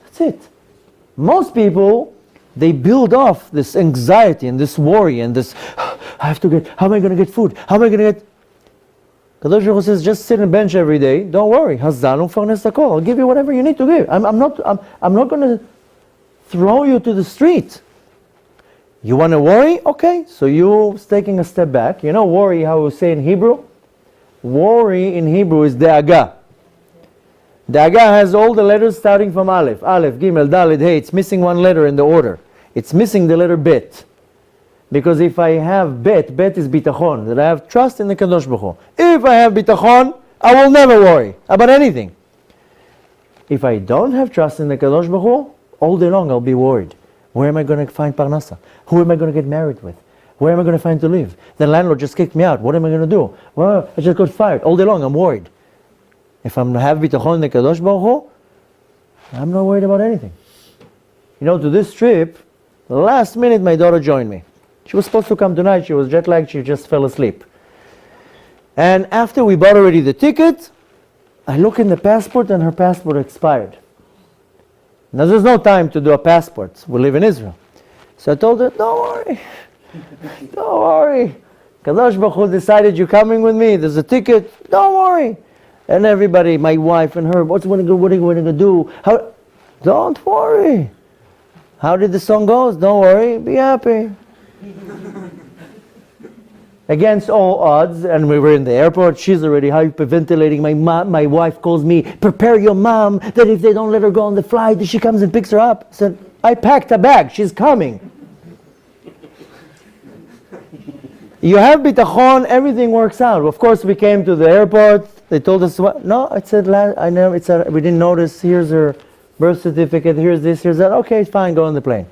That's it. Most people, they build off this anxiety and this worry and this, I have to get, how am I going to get food? How am I going to get? Kadosh Baruch Hu says, just sit on a bench every day. Don't worry. Hazan u'farnes hakol. I'll give you whatever you need to give. I'm not going to throw you to the street. You want to worry? Okay. So you're taking a step back. You know worry, how we say in Hebrew? Worry in Hebrew is de'aga. De'aga has all the letters starting from Aleph. Aleph, Gimel, Dalet, Hey. It's missing one letter in the order. It's missing the letter Bet. Because if I have Bet is bitachon, that I have trust in the Kadosh Baruch Hu. If I have bitachon, I will never worry about anything. If I don't have trust in the Kadosh Baruch Hu, all day long I'll be worried. Where am I going to find parnasa? Who am I going to get married with? Where am I going to find to live? The landlord just kicked me out. What am I going to do? Well, I just got fired. All day long I'm worried. If I have bitachon in the Kadosh Baruch Hu, I'm not worried about anything. You know, to this trip, last minute my daughter joined me. She was supposed to come tonight. She was jet lagged. She just fell asleep. And after we bought already the ticket, I look in the passport and her passport expired. Now there's no time to do a passport. We live in Israel. So I told her, don't worry. Don't worry. Kadosh Baruch Hu decided you're coming with me. There's a ticket. Don't worry. And everybody, my wife and her, what are you going to do? Don't worry. How did the song go? Don't worry. Be happy. Against all odds, and we were in the airport, she's already hyperventilating. My wife calls me, prepare your mom, that if they don't let her go on the flight, she comes and picks her up. I said, I packed a bag, she's coming. You have bitachon, everything works out. Of course, we came to the airport, they told us, what? No, I said, we didn't notice, here's her birth certificate, here's this, here's that. Okay, fine, go on the plane.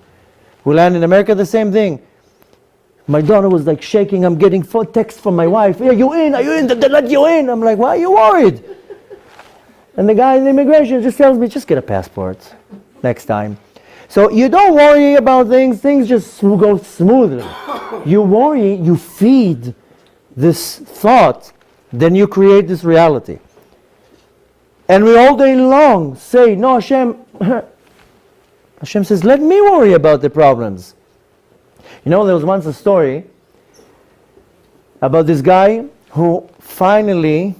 We land in America, the same thing. My daughter was like shaking. I'm getting text from my wife. Are you in? Are you in? Did they let you in? I'm like, why are you worried? And the guy in the immigration just tells me, just get a passport next time. So you don't worry about things. Things just go smoothly. You worry, you feed this thought, then you create this reality. And we all day long say, no, Hashem. Hashem says, let me worry about the problems. You know, there was once a story about this guy who finally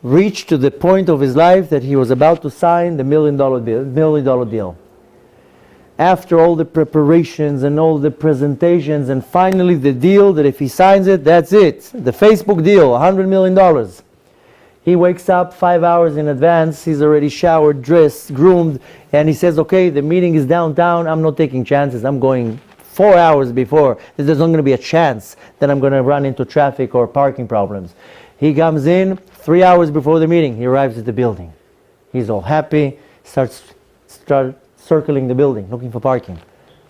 reached to the point of his life that he was about to sign the $1 million deal. After all the preparations and all the presentations, and finally the deal that if he signs it, that's it. The Facebook deal, $100 million. He wakes up 5 hours in advance, he's already showered, dressed, groomed, and he says, okay, the meeting is downtown, I'm not taking chances, I'm going 4 hours before. There's not going to be a chance that I'm going to run into traffic or parking problems. He comes in 3 hours before the meeting. He arrives at the building. He's all happy, starts circling the building, looking for parking.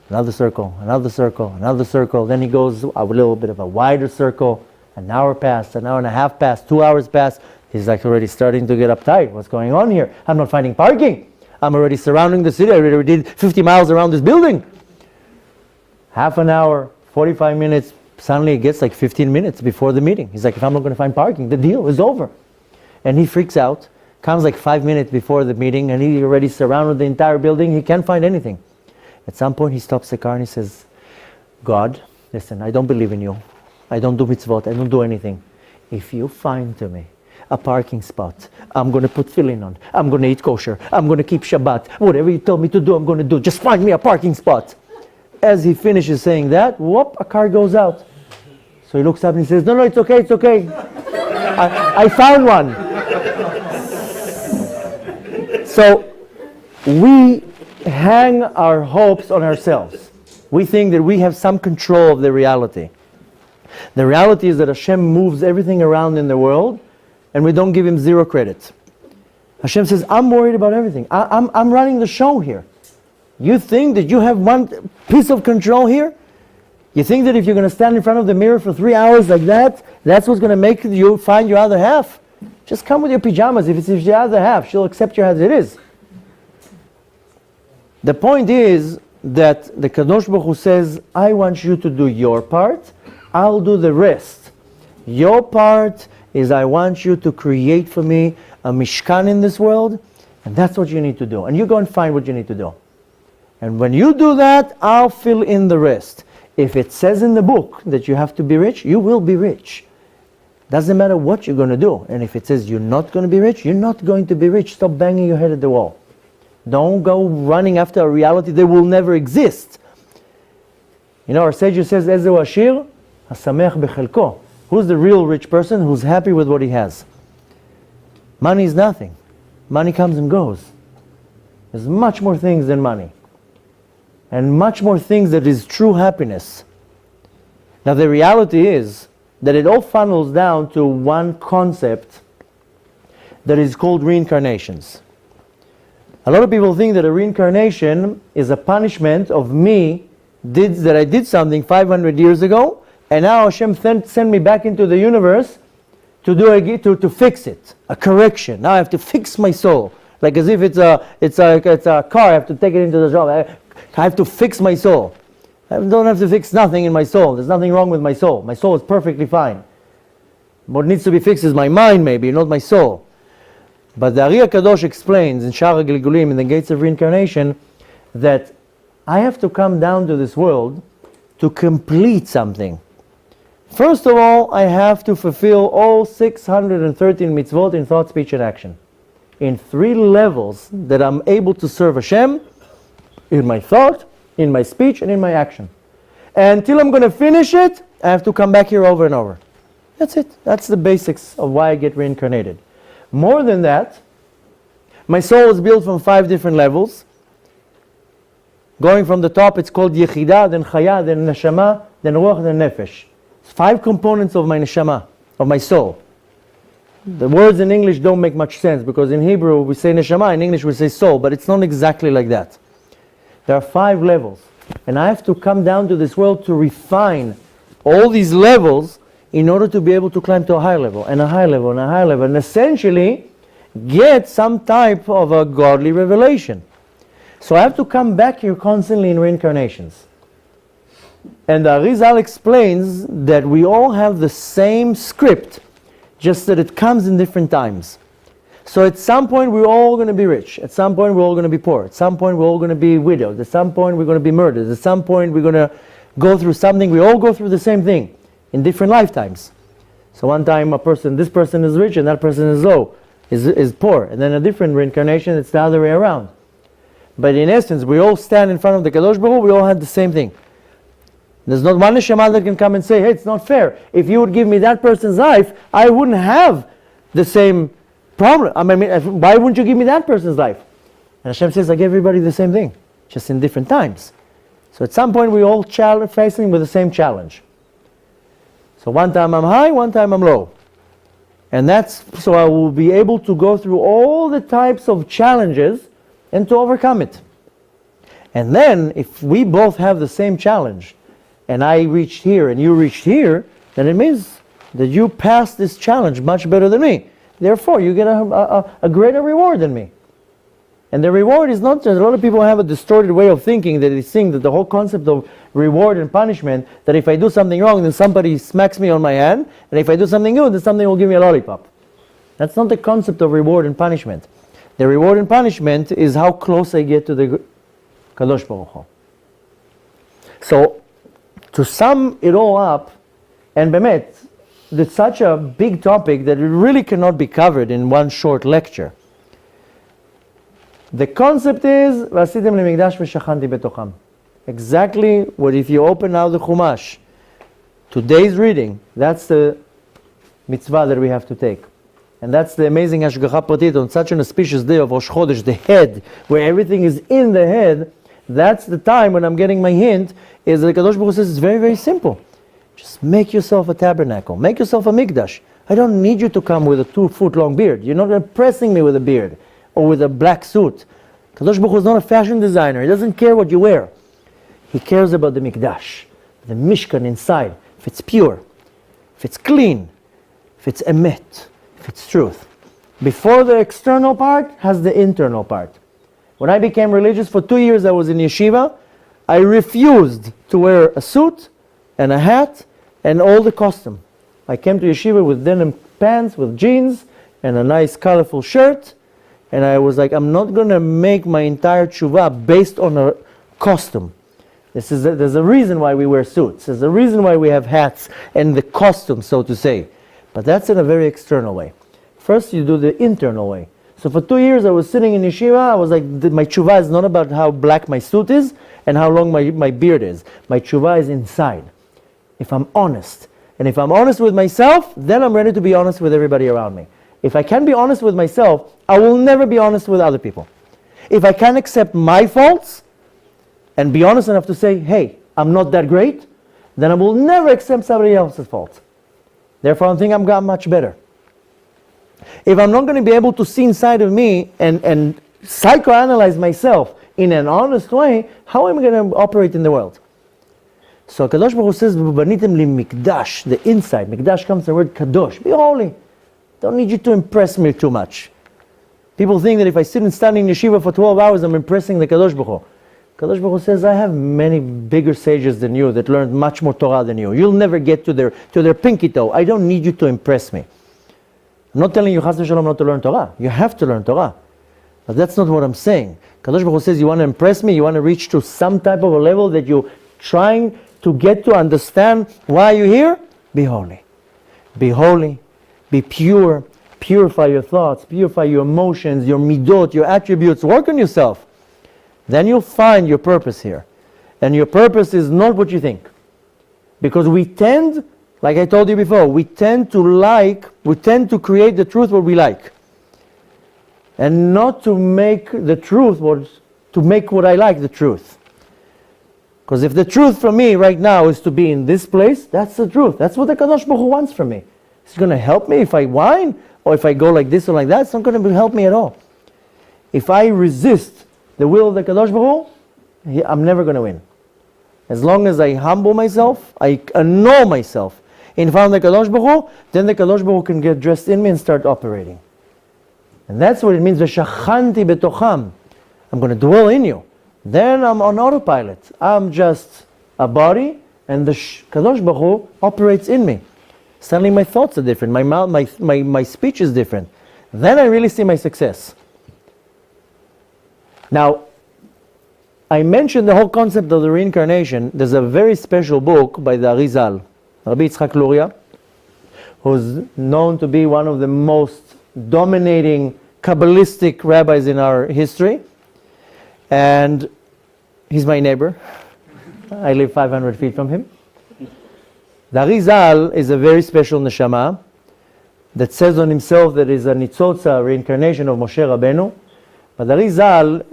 Another circle, another circle, another circle. Then he goes a little bit of a wider circle. An hour passed, an hour and a half passed, 2 hours passed. He's like already starting to get uptight. What's going on here? I'm not finding parking. I'm already surrounding the city. I already did 50 miles around this building. Half an hour, 45 minutes, suddenly it gets like 15 minutes before the meeting. He's like, if I'm not going to find parking, the deal is over. And he freaks out, comes like 5 minutes before the meeting, and he already surrounded the entire building. He can't find anything. At some point he stops the car and he says, God, listen, I don't believe in you. I don't do mitzvot. I don't do anything. If you find to me a parking spot, I'm going to put tefillin on. I'm going to eat kosher. I'm going to keep Shabbat. Whatever you tell me to do, I'm going to do. Just find me a parking spot. As he finishes saying that, whoop, a car goes out. So he looks up and he says, no, it's okay, it's okay. I found one. So we hang our hopes on ourselves. We think that we have some control of the reality. The reality is that Hashem moves everything around in the world, and we don't give him zero credit. Hashem says, I'm worried about everything. I'm running the show here. You think that you have one piece of control here? You think that if you're going to stand in front of the mirror for 3 hours like that, that's what's going to make you find your other half? Just come with your pajamas. If it's your other half, she'll accept you as it is. The point is that the Kadosh Baruch Hu says, I want you to do your part, I'll do the rest. Your part is I want you to create for me a mishkan in this world, and that's what you need to do. And you go and find what you need to do. And when you do that, I'll fill in the rest. If it says in the book that you have to be rich, you will be rich. Doesn't matter what you're going to do. And if it says you're not going to be rich, you're not going to be rich. Stop banging your head at the wall. Don't go running after a reality that will never exist. You know, our sage says, Ezu Ashir, Hasamech Bechelko. Who's the real rich person? Who's happy with what he has. Money is nothing. Money comes and goes. There's much more things than money. And much more things that is true happiness. Now the reality is that it all funnels down to one concept that is called reincarnations. A lot of people think that a reincarnation is a punishment of me that I did something 500 years ago, and now Hashem sent me back into the universe to fix it, a correction. Now I have to fix my soul, like as if it's a car. I have to take it into the shop. I have to fix my soul. I don't have to fix nothing in my soul. There's nothing wrong with my soul. My soul is perfectly fine. What needs to be fixed is my mind, maybe, not my soul. But the Ari HaKadosh explains in Shara Gilgulim, in the Gates of Reincarnation, that I have to come down to this world to complete something. First of all, I have to fulfill all 613 mitzvot in thought, speech, and action. In 3 levels that I'm able to serve Hashem, in my thought, in my speech, and in my action. And until I'm going to finish it, I have to come back here over and over. That's it. That's the basics of why I get reincarnated. More than that, my soul is built from 5 different levels. Going from the top, it's called Yechidah, then Chaya, then Neshama, then Ruach, then Nefesh. It's 5 components of my Neshama, of my soul. The words in English don't make much sense, because in Hebrew we say Neshama, in English we say soul, but it's not exactly like that. There are 5 levels, and I have to come down to this world to refine all these levels in order to be able to climb to a high level, and a high level, and a high level, and essentially get some type of a godly revelation. So I have to come back here constantly in reincarnations. And the Arizal explains that we all have the same script, just that it comes in different times. So at some point we're all going to be rich. At some point we're all going to be poor. At some point we're all going to be widowed. At some point we're going to be murdered. At some point we're going to go through something. We all go through the same thing in different lifetimes. So one time this person is rich and that person is low, is poor. And then a different reincarnation, it's the other way around. But in essence, we all stand in front of the Kadosh Baruch Hu, we all had the same thing. There's not one neshama that can come and say, hey, it's not fair. If you would give me that person's life, I wouldn't have the same problem. I mean, why wouldn't you give me that person's life? And Hashem says, I give everybody the same thing, just in different times. So at some point, we all facing with the same challenge. So one time I'm high, one time I'm low. And that's so I will be able to go through all the types of challenges and to overcome it. And then, if we both have the same challenge, and I reached here and you reached here, then it means that you passed this challenge much better than me. Therefore, you get a greater reward than me. And the reward is not just, a lot of people have a distorted way of thinking that they think that the whole concept of reward and punishment, that if I do something wrong, then somebody smacks me on my hand, and if I do something good, then something will give me a lollipop. That's not the concept of reward and punishment. The reward and punishment is how close I get to the Kadosh Baruch Hu. So, to sum it all up, and Bemet, it's such a big topic that it really cannot be covered in one short lecture. The concept is, exactly what if you open now the Chumash, Today's reading, that's the mitzvah that we have to take. And that's the amazing Hashgacha Pratit on such an auspicious day of Rosh Chodesh, the head, where everything is in the head. That's the time when I'm getting my hint, is that Kadosh Baruch Hu says it's very, very simple. Just make yourself a tabernacle. Make yourself a mikdash. I don't need you to come with a 2-foot long beard. You're not impressing me with a beard or with a black suit. Kadosh Baruch Hu is not a fashion designer. He doesn't care what you wear. He cares about the mikdash, the mishkan inside. If it's pure, if it's clean, if it's emet, if it's truth. Before the external part has the internal part. When I became religious, for 2 years I was in yeshiva. I refused to wear a suit and a hat and all the costume. I came to yeshiva with denim pants, with jeans, and a nice colorful shirt. And I was like, I'm not going to make my entire tshuva based on a costume. There's a reason why we wear suits. There's a reason why we have hats and the costume, so to say. But that's in a very external way. First, you do the internal way. So for 2 years, I was sitting in yeshiva. I was like, my tshuva is not about how black my suit is and how long my beard is. My tshuva is inside. If I'm honest. And if I'm honest with myself, then I'm ready to be honest with everybody around me. If I can be honest with myself, I will never be honest with other people. If I can accept my faults and be honest enough to say, hey, I'm not that great, then I will never accept somebody else's faults. Therefore, I think I'm got much better. If I'm not going to be able to see inside of me and psychoanalyze myself in an honest way, how am I going to operate in the world? So Kadosh Baruch Hu says, "V'banitem li mikdash," the inside. Mikdash comes from the word kadosh. Be holy. Don't need you to impress me too much. People think that if I sit and stand in yeshiva for 12 hours, I'm impressing the Kadosh Baruch Hu. Kadosh Baruch Hu says, I have many bigger sages than you that learned much more Torah than you. You'll never get to their pinky toe. I don't need you to impress me. I'm not telling you, Chas v'Shalom, not to learn Torah. You have to learn Torah. But that's not what I'm saying. Kadosh Baruch Hu says, you want to impress me? You want to reach to some type of a level that you're trying to get to understand why you're here? Be holy. Be holy. Be pure. Purify your thoughts. Purify your emotions, your midot, your attributes. Work on yourself. Then you'll find your purpose here. And your purpose is not what you think. Because we tend, like I told you before, we tend to create the truth what we like. And not to make the truth, to make what I like the truth. Because if the truth for me right now is to be in this place, that's the truth. That's what the Kadosh Baruch Hu wants from me. It's going to help me if I whine, or if I go like this or like that. It's not going to help me at all. If I resist the will of the Kadosh Baruch Hu, I'm never going to win. As long as I humble myself, I annul myself in front of the Kadosh Baruch Hu, then the Kadosh Baruch Hu can get dressed in me and start operating. And that's what it means, v'shachanti betocham. I'm going to dwell in you. Then I'm on autopilot. I'm just a body, and the Kadosh Baruch Hu operates in me. Suddenly my thoughts are different, my mouth, my speech is different. Then I really see my success. Now, I mentioned the whole concept of the reincarnation. There's a very special book by the Arizal, Rabbi Yitzchak Luria, who's known to be one of the most dominating Kabbalistic rabbis in our history. And he's my neighbor. I live 500 feet from him. The Arizal is a very special neshama that says on himself that is a nitzotza, reincarnation of Moshe Rabbeinu. But the Arizal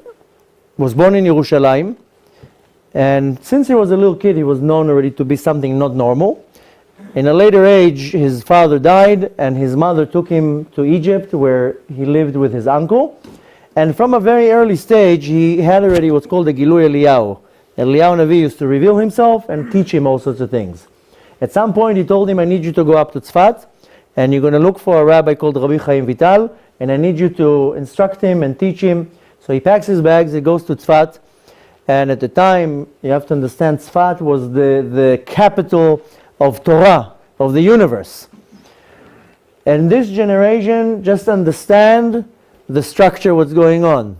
was born in Yerushalayim, and since he was a little kid, he was known already to be something not normal. In a later age, his father died, and his mother took him to Egypt, where he lived with his uncle. And from a very early stage, he had already what's called the Gilui Eliyahu. Eliyahu Navi used to reveal himself and teach him all sorts of things. At some point, he told him, I need you to go up to Tzfat, and you're going to look for a rabbi called Rabbi Chaim Vital, and I need you to instruct him and teach him. So he packs his bags, he goes to Tzfat, and at the time, you have to understand, Tzfat was the capital of Torah, of the universe. And this generation just understand the structure, what's going on.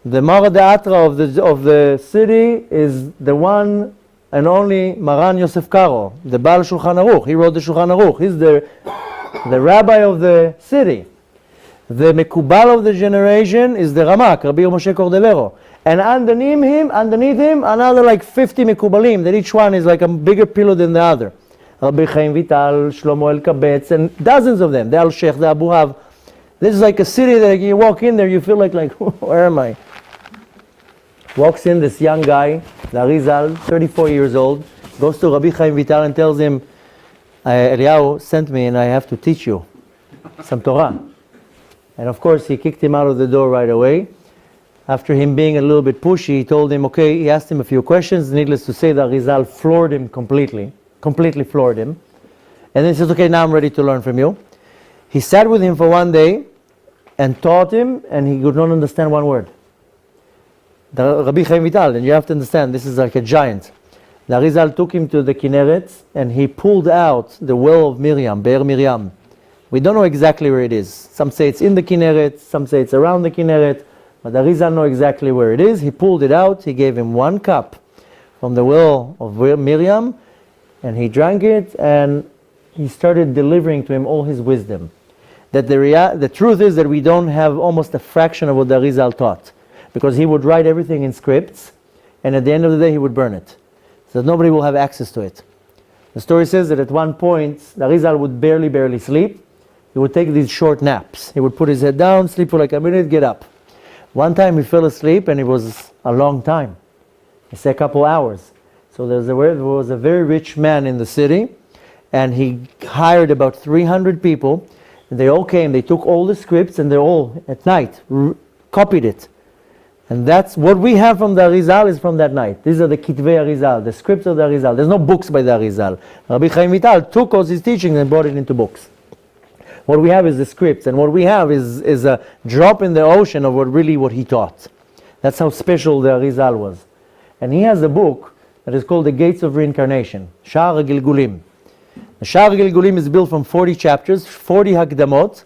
The Mara De'atra of the city is the one and only Maran Yosef Karo, the Baal Shulchan Aruch. He wrote the Shulchan Aruch. He's the rabbi of the city. The Mekubal of the generation is the Ramak, Rabbi Moshe Cordovero. And underneath him, another like 50 Mekubalim, that each one is like a bigger pillow than the other. Rabbi Chaim Vital, Shlomo El-Kabetz, and dozens of them, the Al-Sheikh, the Abu Hav. This is like a city that you walk in there, you feel like where am I? Walks in this young guy, the Arizal, 34 years old, goes to Rabbi Chaim Vital and tells him, Eliyahu sent me and I have to teach you some Torah. And of course he kicked him out of the door right away. After him being a little bit pushy, he told him, okay, he asked him a few questions. Needless to say, the Arizal floored him completely floored him. And then he says, okay, now I'm ready to learn from you. He sat with him for one day and taught him, and he could not understand one word. The Rabbi Chaim Vital, and you have to understand, this is like a giant. The Arizal took him to the Kinneret, and he pulled out the well of Miriam, Be'er Miriam. We don't know exactly where it is. Some say it's in the Kinneret, some say it's around the Kinneret, but the Arizal know exactly where it is. He pulled it out, he gave him one cup from the well of Miriam, and he drank it, and he started delivering to him all his wisdom. That the truth is that we don't have almost a fraction of what the Arizal taught, because he would write everything in scripts, and at the end of the day he would burn it, so that nobody will have access to it. The story says that at one point the Arizal would barely sleep. He would take these short naps. He would put his head down, sleep for like a minute, get up. One time he fell asleep, and it was a long time. He said a couple hours. So there was a very rich man in the city, and he hired about 300 people. And they all came, they took all the scripts, and they all, at night, copied it. And that's what we have from the Arizal is from that night. These are the Kitvei Arizal, the scripts of the Arizal. There's no books by the Arizal. Rabbi Chaim Vital took all his teachings and brought it into books. What we have is the scripts, and what we have is a drop in the ocean of what he taught. That's how special the Arizal was. And he has a book that is called The Gates of Reincarnation, Sha'ar HaGilgulim. The Sha'ar HaGilgulim is built from 40 chapters, 40 Hakdamot.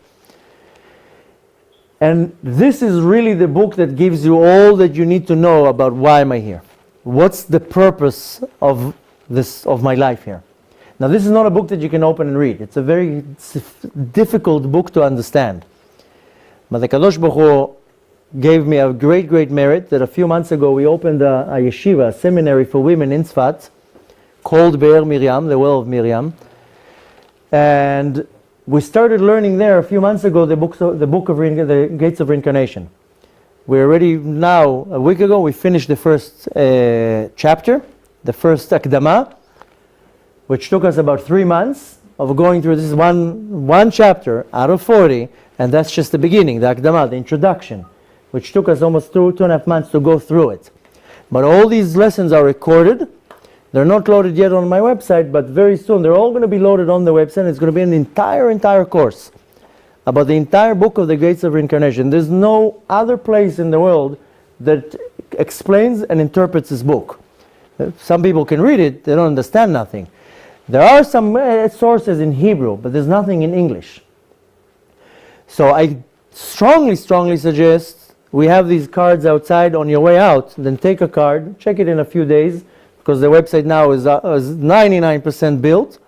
And this is really the book that gives you all that you need to know about why am I here. What's the purpose of my life here? Now this is not a book that you can open and read. It's a very difficult book to understand. But the Kadosh Baruch Hu gave me a great merit that a few months ago we opened a yeshiva, a seminary for women in Tzfat, called Be'er Miriam, the well of Miriam. And we started learning there a few months ago the Gates of Reincarnation. We're already now, a week ago, we finished the first chapter, the first Akdama, which took us about 3 months of going through. This is one chapter out of 40, and that's just the beginning, the Akdama, the introduction, which took us almost 2.5 months to go through it. But all these lessons are recorded. They're not loaded yet on my website, but very soon they're all going to be loaded on the website. It's going to be an entire course about the entire book of the Gates of Reincarnation. There's no other place in the world that explains and interprets this book. Some people can read it, they don't understand nothing. There are some sources in Hebrew, but there's nothing in English. So I strongly suggest we have these cards outside on your way out. Then take a card, check it in a few days, because the website now is 99% built.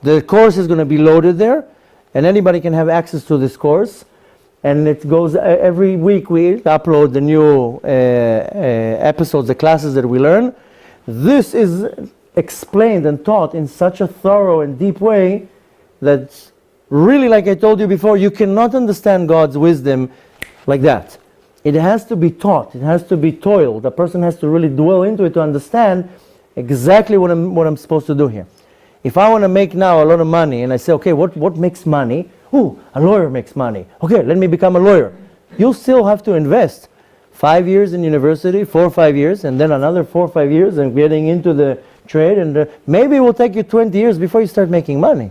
The course is going to be loaded there, and anybody can have access to this course. And it goes every week. We upload the new episodes, the classes that we learn. This is explained and taught in such a thorough and deep way that really, like I told you before, you cannot understand God's wisdom like that. It has to be taught. It has to be toiled. A person has to really dwell into it to understand exactly what I'm supposed to do here. If I want to make now a lot of money and I say, okay, what makes money? A lawyer makes money. Okay, let me become a lawyer. You'll still have to invest 5 years in university, 4 or 5 years, and then another 4 or 5 years and getting into the trade, and maybe it will take you 20 years before you start making money.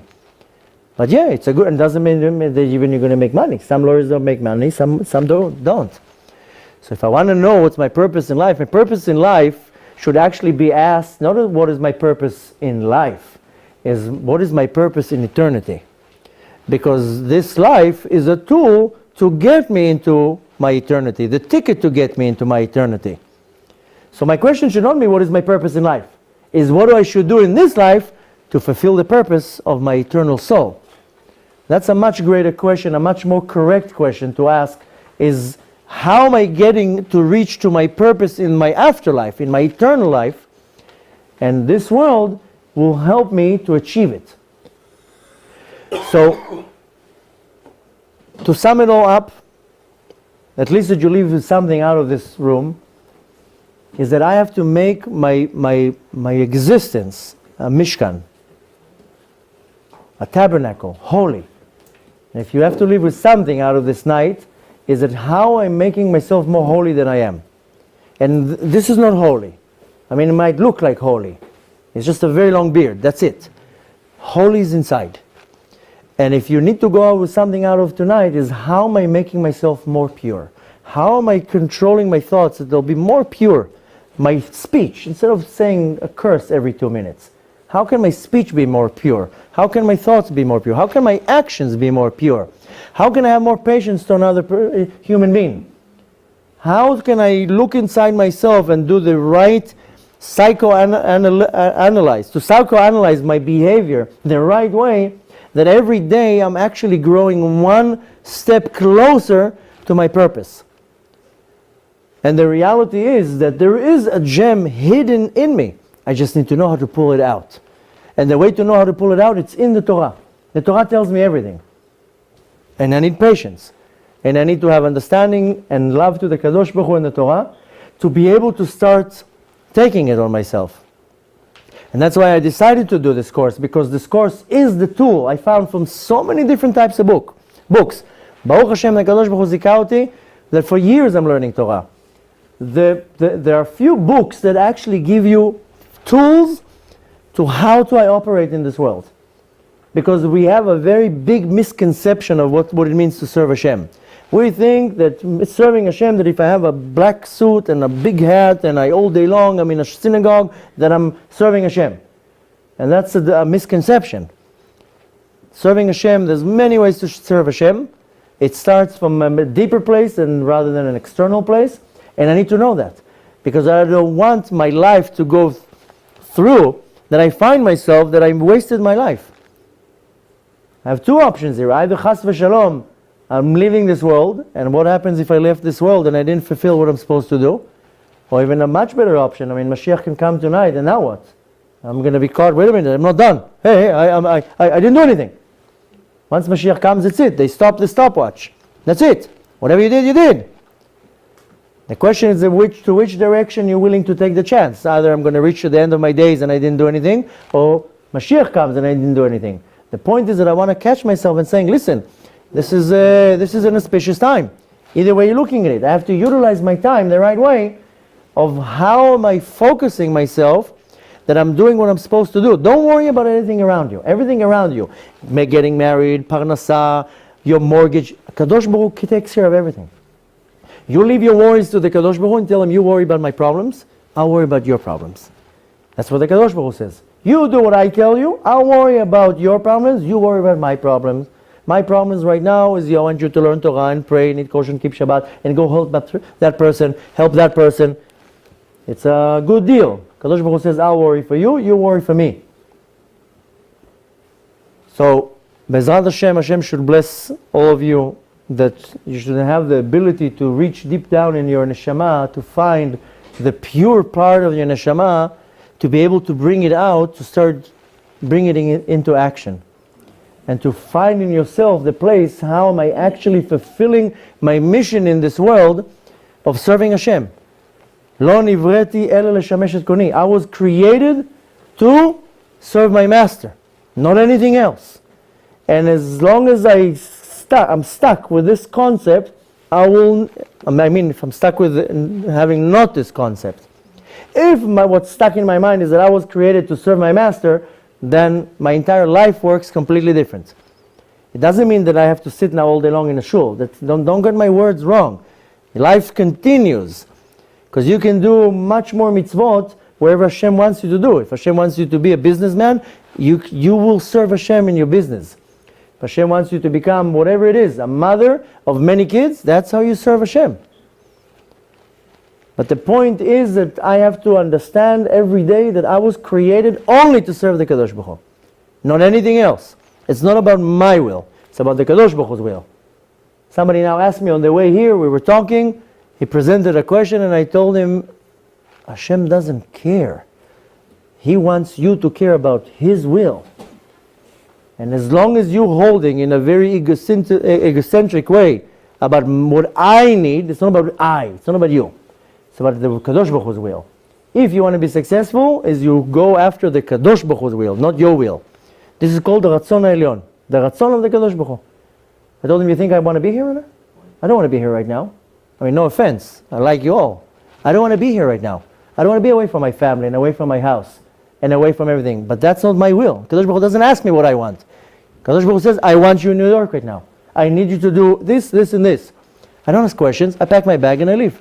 But yeah, it's a good, and doesn't mean that even you're going to make money. Some lawyers don't make money, some don't. So if I want to know what's my purpose in life, my purpose in life should actually be asked, not what is my purpose in life, is what is my purpose in eternity? Because this life is a tool to get me into my eternity, the ticket to get me into my eternity. So my question should not be what is my purpose in life, is what I should do in this life to fulfill the purpose of my eternal soul. That's a much greater question, a much more correct question to ask is, how am I getting to reach to my purpose in my afterlife, in my eternal life? And this world will help me to achieve it. So, to sum it all up, at least that you leave with something out of this room, is that I have to make my existence a mishkan, a tabernacle, holy. And if you have to leave with something out of this night, is that how I'm making myself more holy than I am. And this is not holy. I mean, it might look like holy. It's just a very long beard, that's it. Holy is inside. And if you need to go out with something out of tonight, is how am I making myself more pure? How am I controlling my thoughts that they'll be more pure? My speech, instead of saying a curse every 2 minutes, how can my speech be more pure? How can my thoughts be more pure? How can my actions be more pure? How can I have more patience to another human being? How can I look inside myself and do the right psychoanalyze my behavior the right way, that every day I'm actually growing one step closer to my purpose. And the reality is that there is a gem hidden in me. I just need to know how to pull it out. And the way to know how to pull it out, it's in the Torah. The Torah tells me everything. And I need patience. And I need to have understanding and love to the Kadosh Baruch Hu in the Torah to be able to start taking it on myself. And that's why I decided to do this course, because this course is the tool I found from so many different types of books. Baruch Hashem, the Kadosh Baruch Hu zika oti, that for years I'm learning Torah. There are few books that actually give you tools to how do I operate in this world. Because we have a very big misconception of what it means to serve Hashem. We think that serving Hashem, that if I have a black suit and a big hat and all day long I'm in a synagogue, that I'm serving Hashem. And that's a misconception. Serving Hashem, there's many ways to serve Hashem. It starts from a deeper place and rather than an external place. And I need to know that. Because I don't want my life to go through that I find myself that I wasted my life. I have two options here. Either chas v'shalom, I'm leaving this world, and what happens if I left this world and I didn't fulfill what I'm supposed to do? Or even a much better option, I mean, Mashiach can come tonight, and now what? I'm going to be caught, wait a minute, I'm not done. Hey, I didn't do anything. Once Mashiach comes, that's it. They stop the stopwatch. That's it. Whatever you did, you did. The question is to which direction you're willing to take the chance. Either I'm going to reach to the end of my days and I didn't do anything, or Mashiach comes and I didn't do anything. The point is that I want to catch myself and saying, listen, this is an auspicious time. Either way you're looking at it, I have to utilize my time the right way of how am I focusing myself that I'm doing what I'm supposed to do. Don't worry about anything around you. Everything around you, getting married, parnasa, your mortgage, Kadosh Baruch Hu takes care of everything. You leave your worries to the Kadosh Baruch Hu and tell him, you worry about my problems, I'll worry about your problems. That's what the Kadosh Baruch Hu says. You do what I tell you, I'll worry about your problems, you worry about my problems. My problems right now is I want you to learn Torah and pray and eat kosher and keep Shabbat and go help that person, help that person. It's a good deal. Kadosh Baruch Hu says, I'll worry for you, you worry for me. So, Bezrat Hashem, Hashem should bless all of you, that you should have the ability to reach deep down in your neshama, to find the pure part of your neshama, to be able to bring it out, to start bringing it into action. And to find in yourself the place, how am I actually fulfilling my mission in this world of serving Hashem. Lo nivreti ela leshamesh et koni. I was created to serve my master, not anything else. And as long as I'm stuck with this concept, if I'm stuck with having not this concept. If what's stuck in my mind is that I was created to serve my master, then my entire life works completely different. It doesn't mean that I have to sit now all day long in a shul. Don't get my words wrong. Life continues. Because you can do much more mitzvot wherever Hashem wants you to do. If Hashem wants you to be a businessman, you will serve Hashem in your business. If Hashem wants you to become whatever it is, a mother of many kids, that's how you serve Hashem. But the point is that I have to understand every day that I was created only to serve the Kadosh Baruch Hu, not anything else. It's not about my will, it's about the Kadosh Baruch Hu's will. Somebody now asked me on the way here, we were talking, he presented a question and I told him, Hashem doesn't care. He wants you to care about His will. And as long as you're holding in a very egocentric way about what I need, it's not about I, it's not about you. It's about the Kadosh Baruch Hu's will. If you want to be successful, is you go after the Kadosh Baruch Hu's will, not your will. This is called the Ratzon HaElyon, the Ratzon of the Kadosh Baruch Hu. I told him, you think I want to be here or not? I don't want to be here right now. I mean, no offense, I like you all. I don't want to be here right now. I don't want to be away from my family and away from my house and away from everything. But that's not my will. Kadosh Baruch Hu doesn't ask me what I want. Kadosh Baruch Hu says, I want you in New York right now. I need you to do this, this, and this. I don't ask questions. I pack my bag and I leave.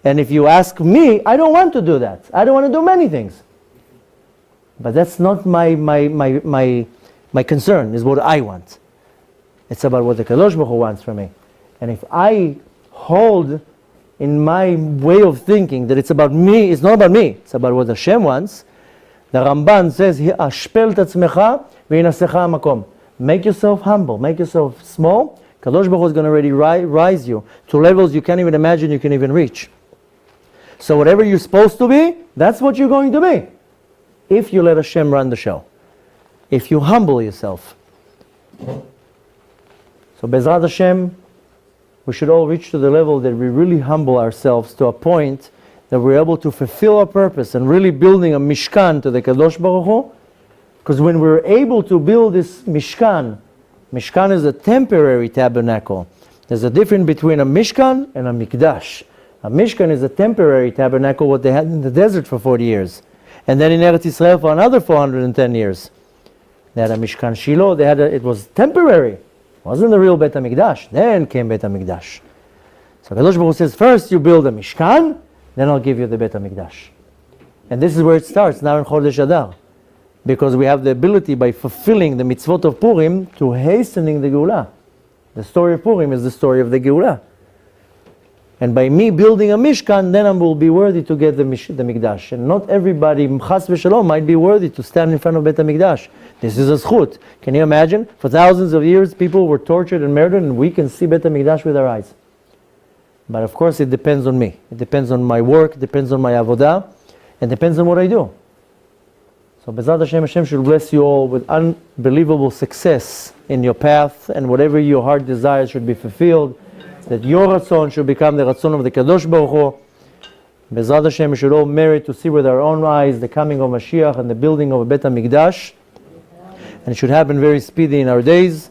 And if you ask me, I don't want to do that. I don't want to do many things. But that's not my concern, is what I want. It's about what the Kadosh Baruch Hu wants from me. And if I hold in my way of thinking that it's about me, it's not about me, it's about what Hashem wants, the Ramban says, "Ashpel tatzmecha v'yinasecha makom." Make yourself humble, make yourself small. Kadosh Baruch Hu is going to already rise you to levels you can't even imagine you can even reach. So whatever you're supposed to be, that's what you're going to be. If you let Hashem run the show. If you humble yourself. So Bezrat Hashem, we should all reach to the level that we really humble ourselves to a point that we're able to fulfill our purpose and really building a Mishkan to the Kadosh Baruch Hu. Because when we're able to build this Mishkan, Mishkan is a temporary tabernacle. There's a difference between a Mishkan and a Mikdash. A Mishkan is a temporary tabernacle, what they had in the desert for 40 years. And then in Eretz Yisrael for another 410 years. They had a Mishkan Shiloh, it was temporary. It wasn't the real Bet HaMikdash. Then came Bet HaMikdash. So Kadosh Baruch Hu says, first you build a Mishkan, then I'll give you the Bet HaMikdash. And this is where it starts, now in Chodesh Adar. Because we have the ability by fulfilling the mitzvot of Purim to hastening the Geulah. The story of Purim is the story of the Geulah. And by me building a Mishkan, then I will be worthy to get the Mikdash. And not everybody, Chas v'Shalom, might be worthy to stand in front of Bet HaMikdash. This is a zchut. Can you imagine? For thousands of years, people were tortured and murdered, and we can see Bet HaMikdash with our eyes. But of course, it depends on me. It depends on my work, it depends on my avodah, and depends on what I do. So Bezrat Hashem, Hashem should bless you all with unbelievable success in your path, and whatever your heart desires should be fulfilled. That your Ratzon should become the Ratzon of the Kadosh Baruch Hu. Bezrat Hashem, we should all merit to see with our own eyes the coming of Mashiach and the building of a Bet HaMikdash. And it should happen very speedy in our days.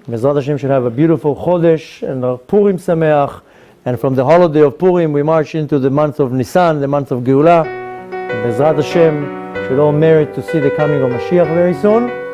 Bezrat Hashem should have a beautiful Chodesh and a Purim Sameach. And from the holiday of Purim, we march into the month of Nisan, the month of Geulah. Bezrat Hashem, should all merit to see the coming of Mashiach very soon.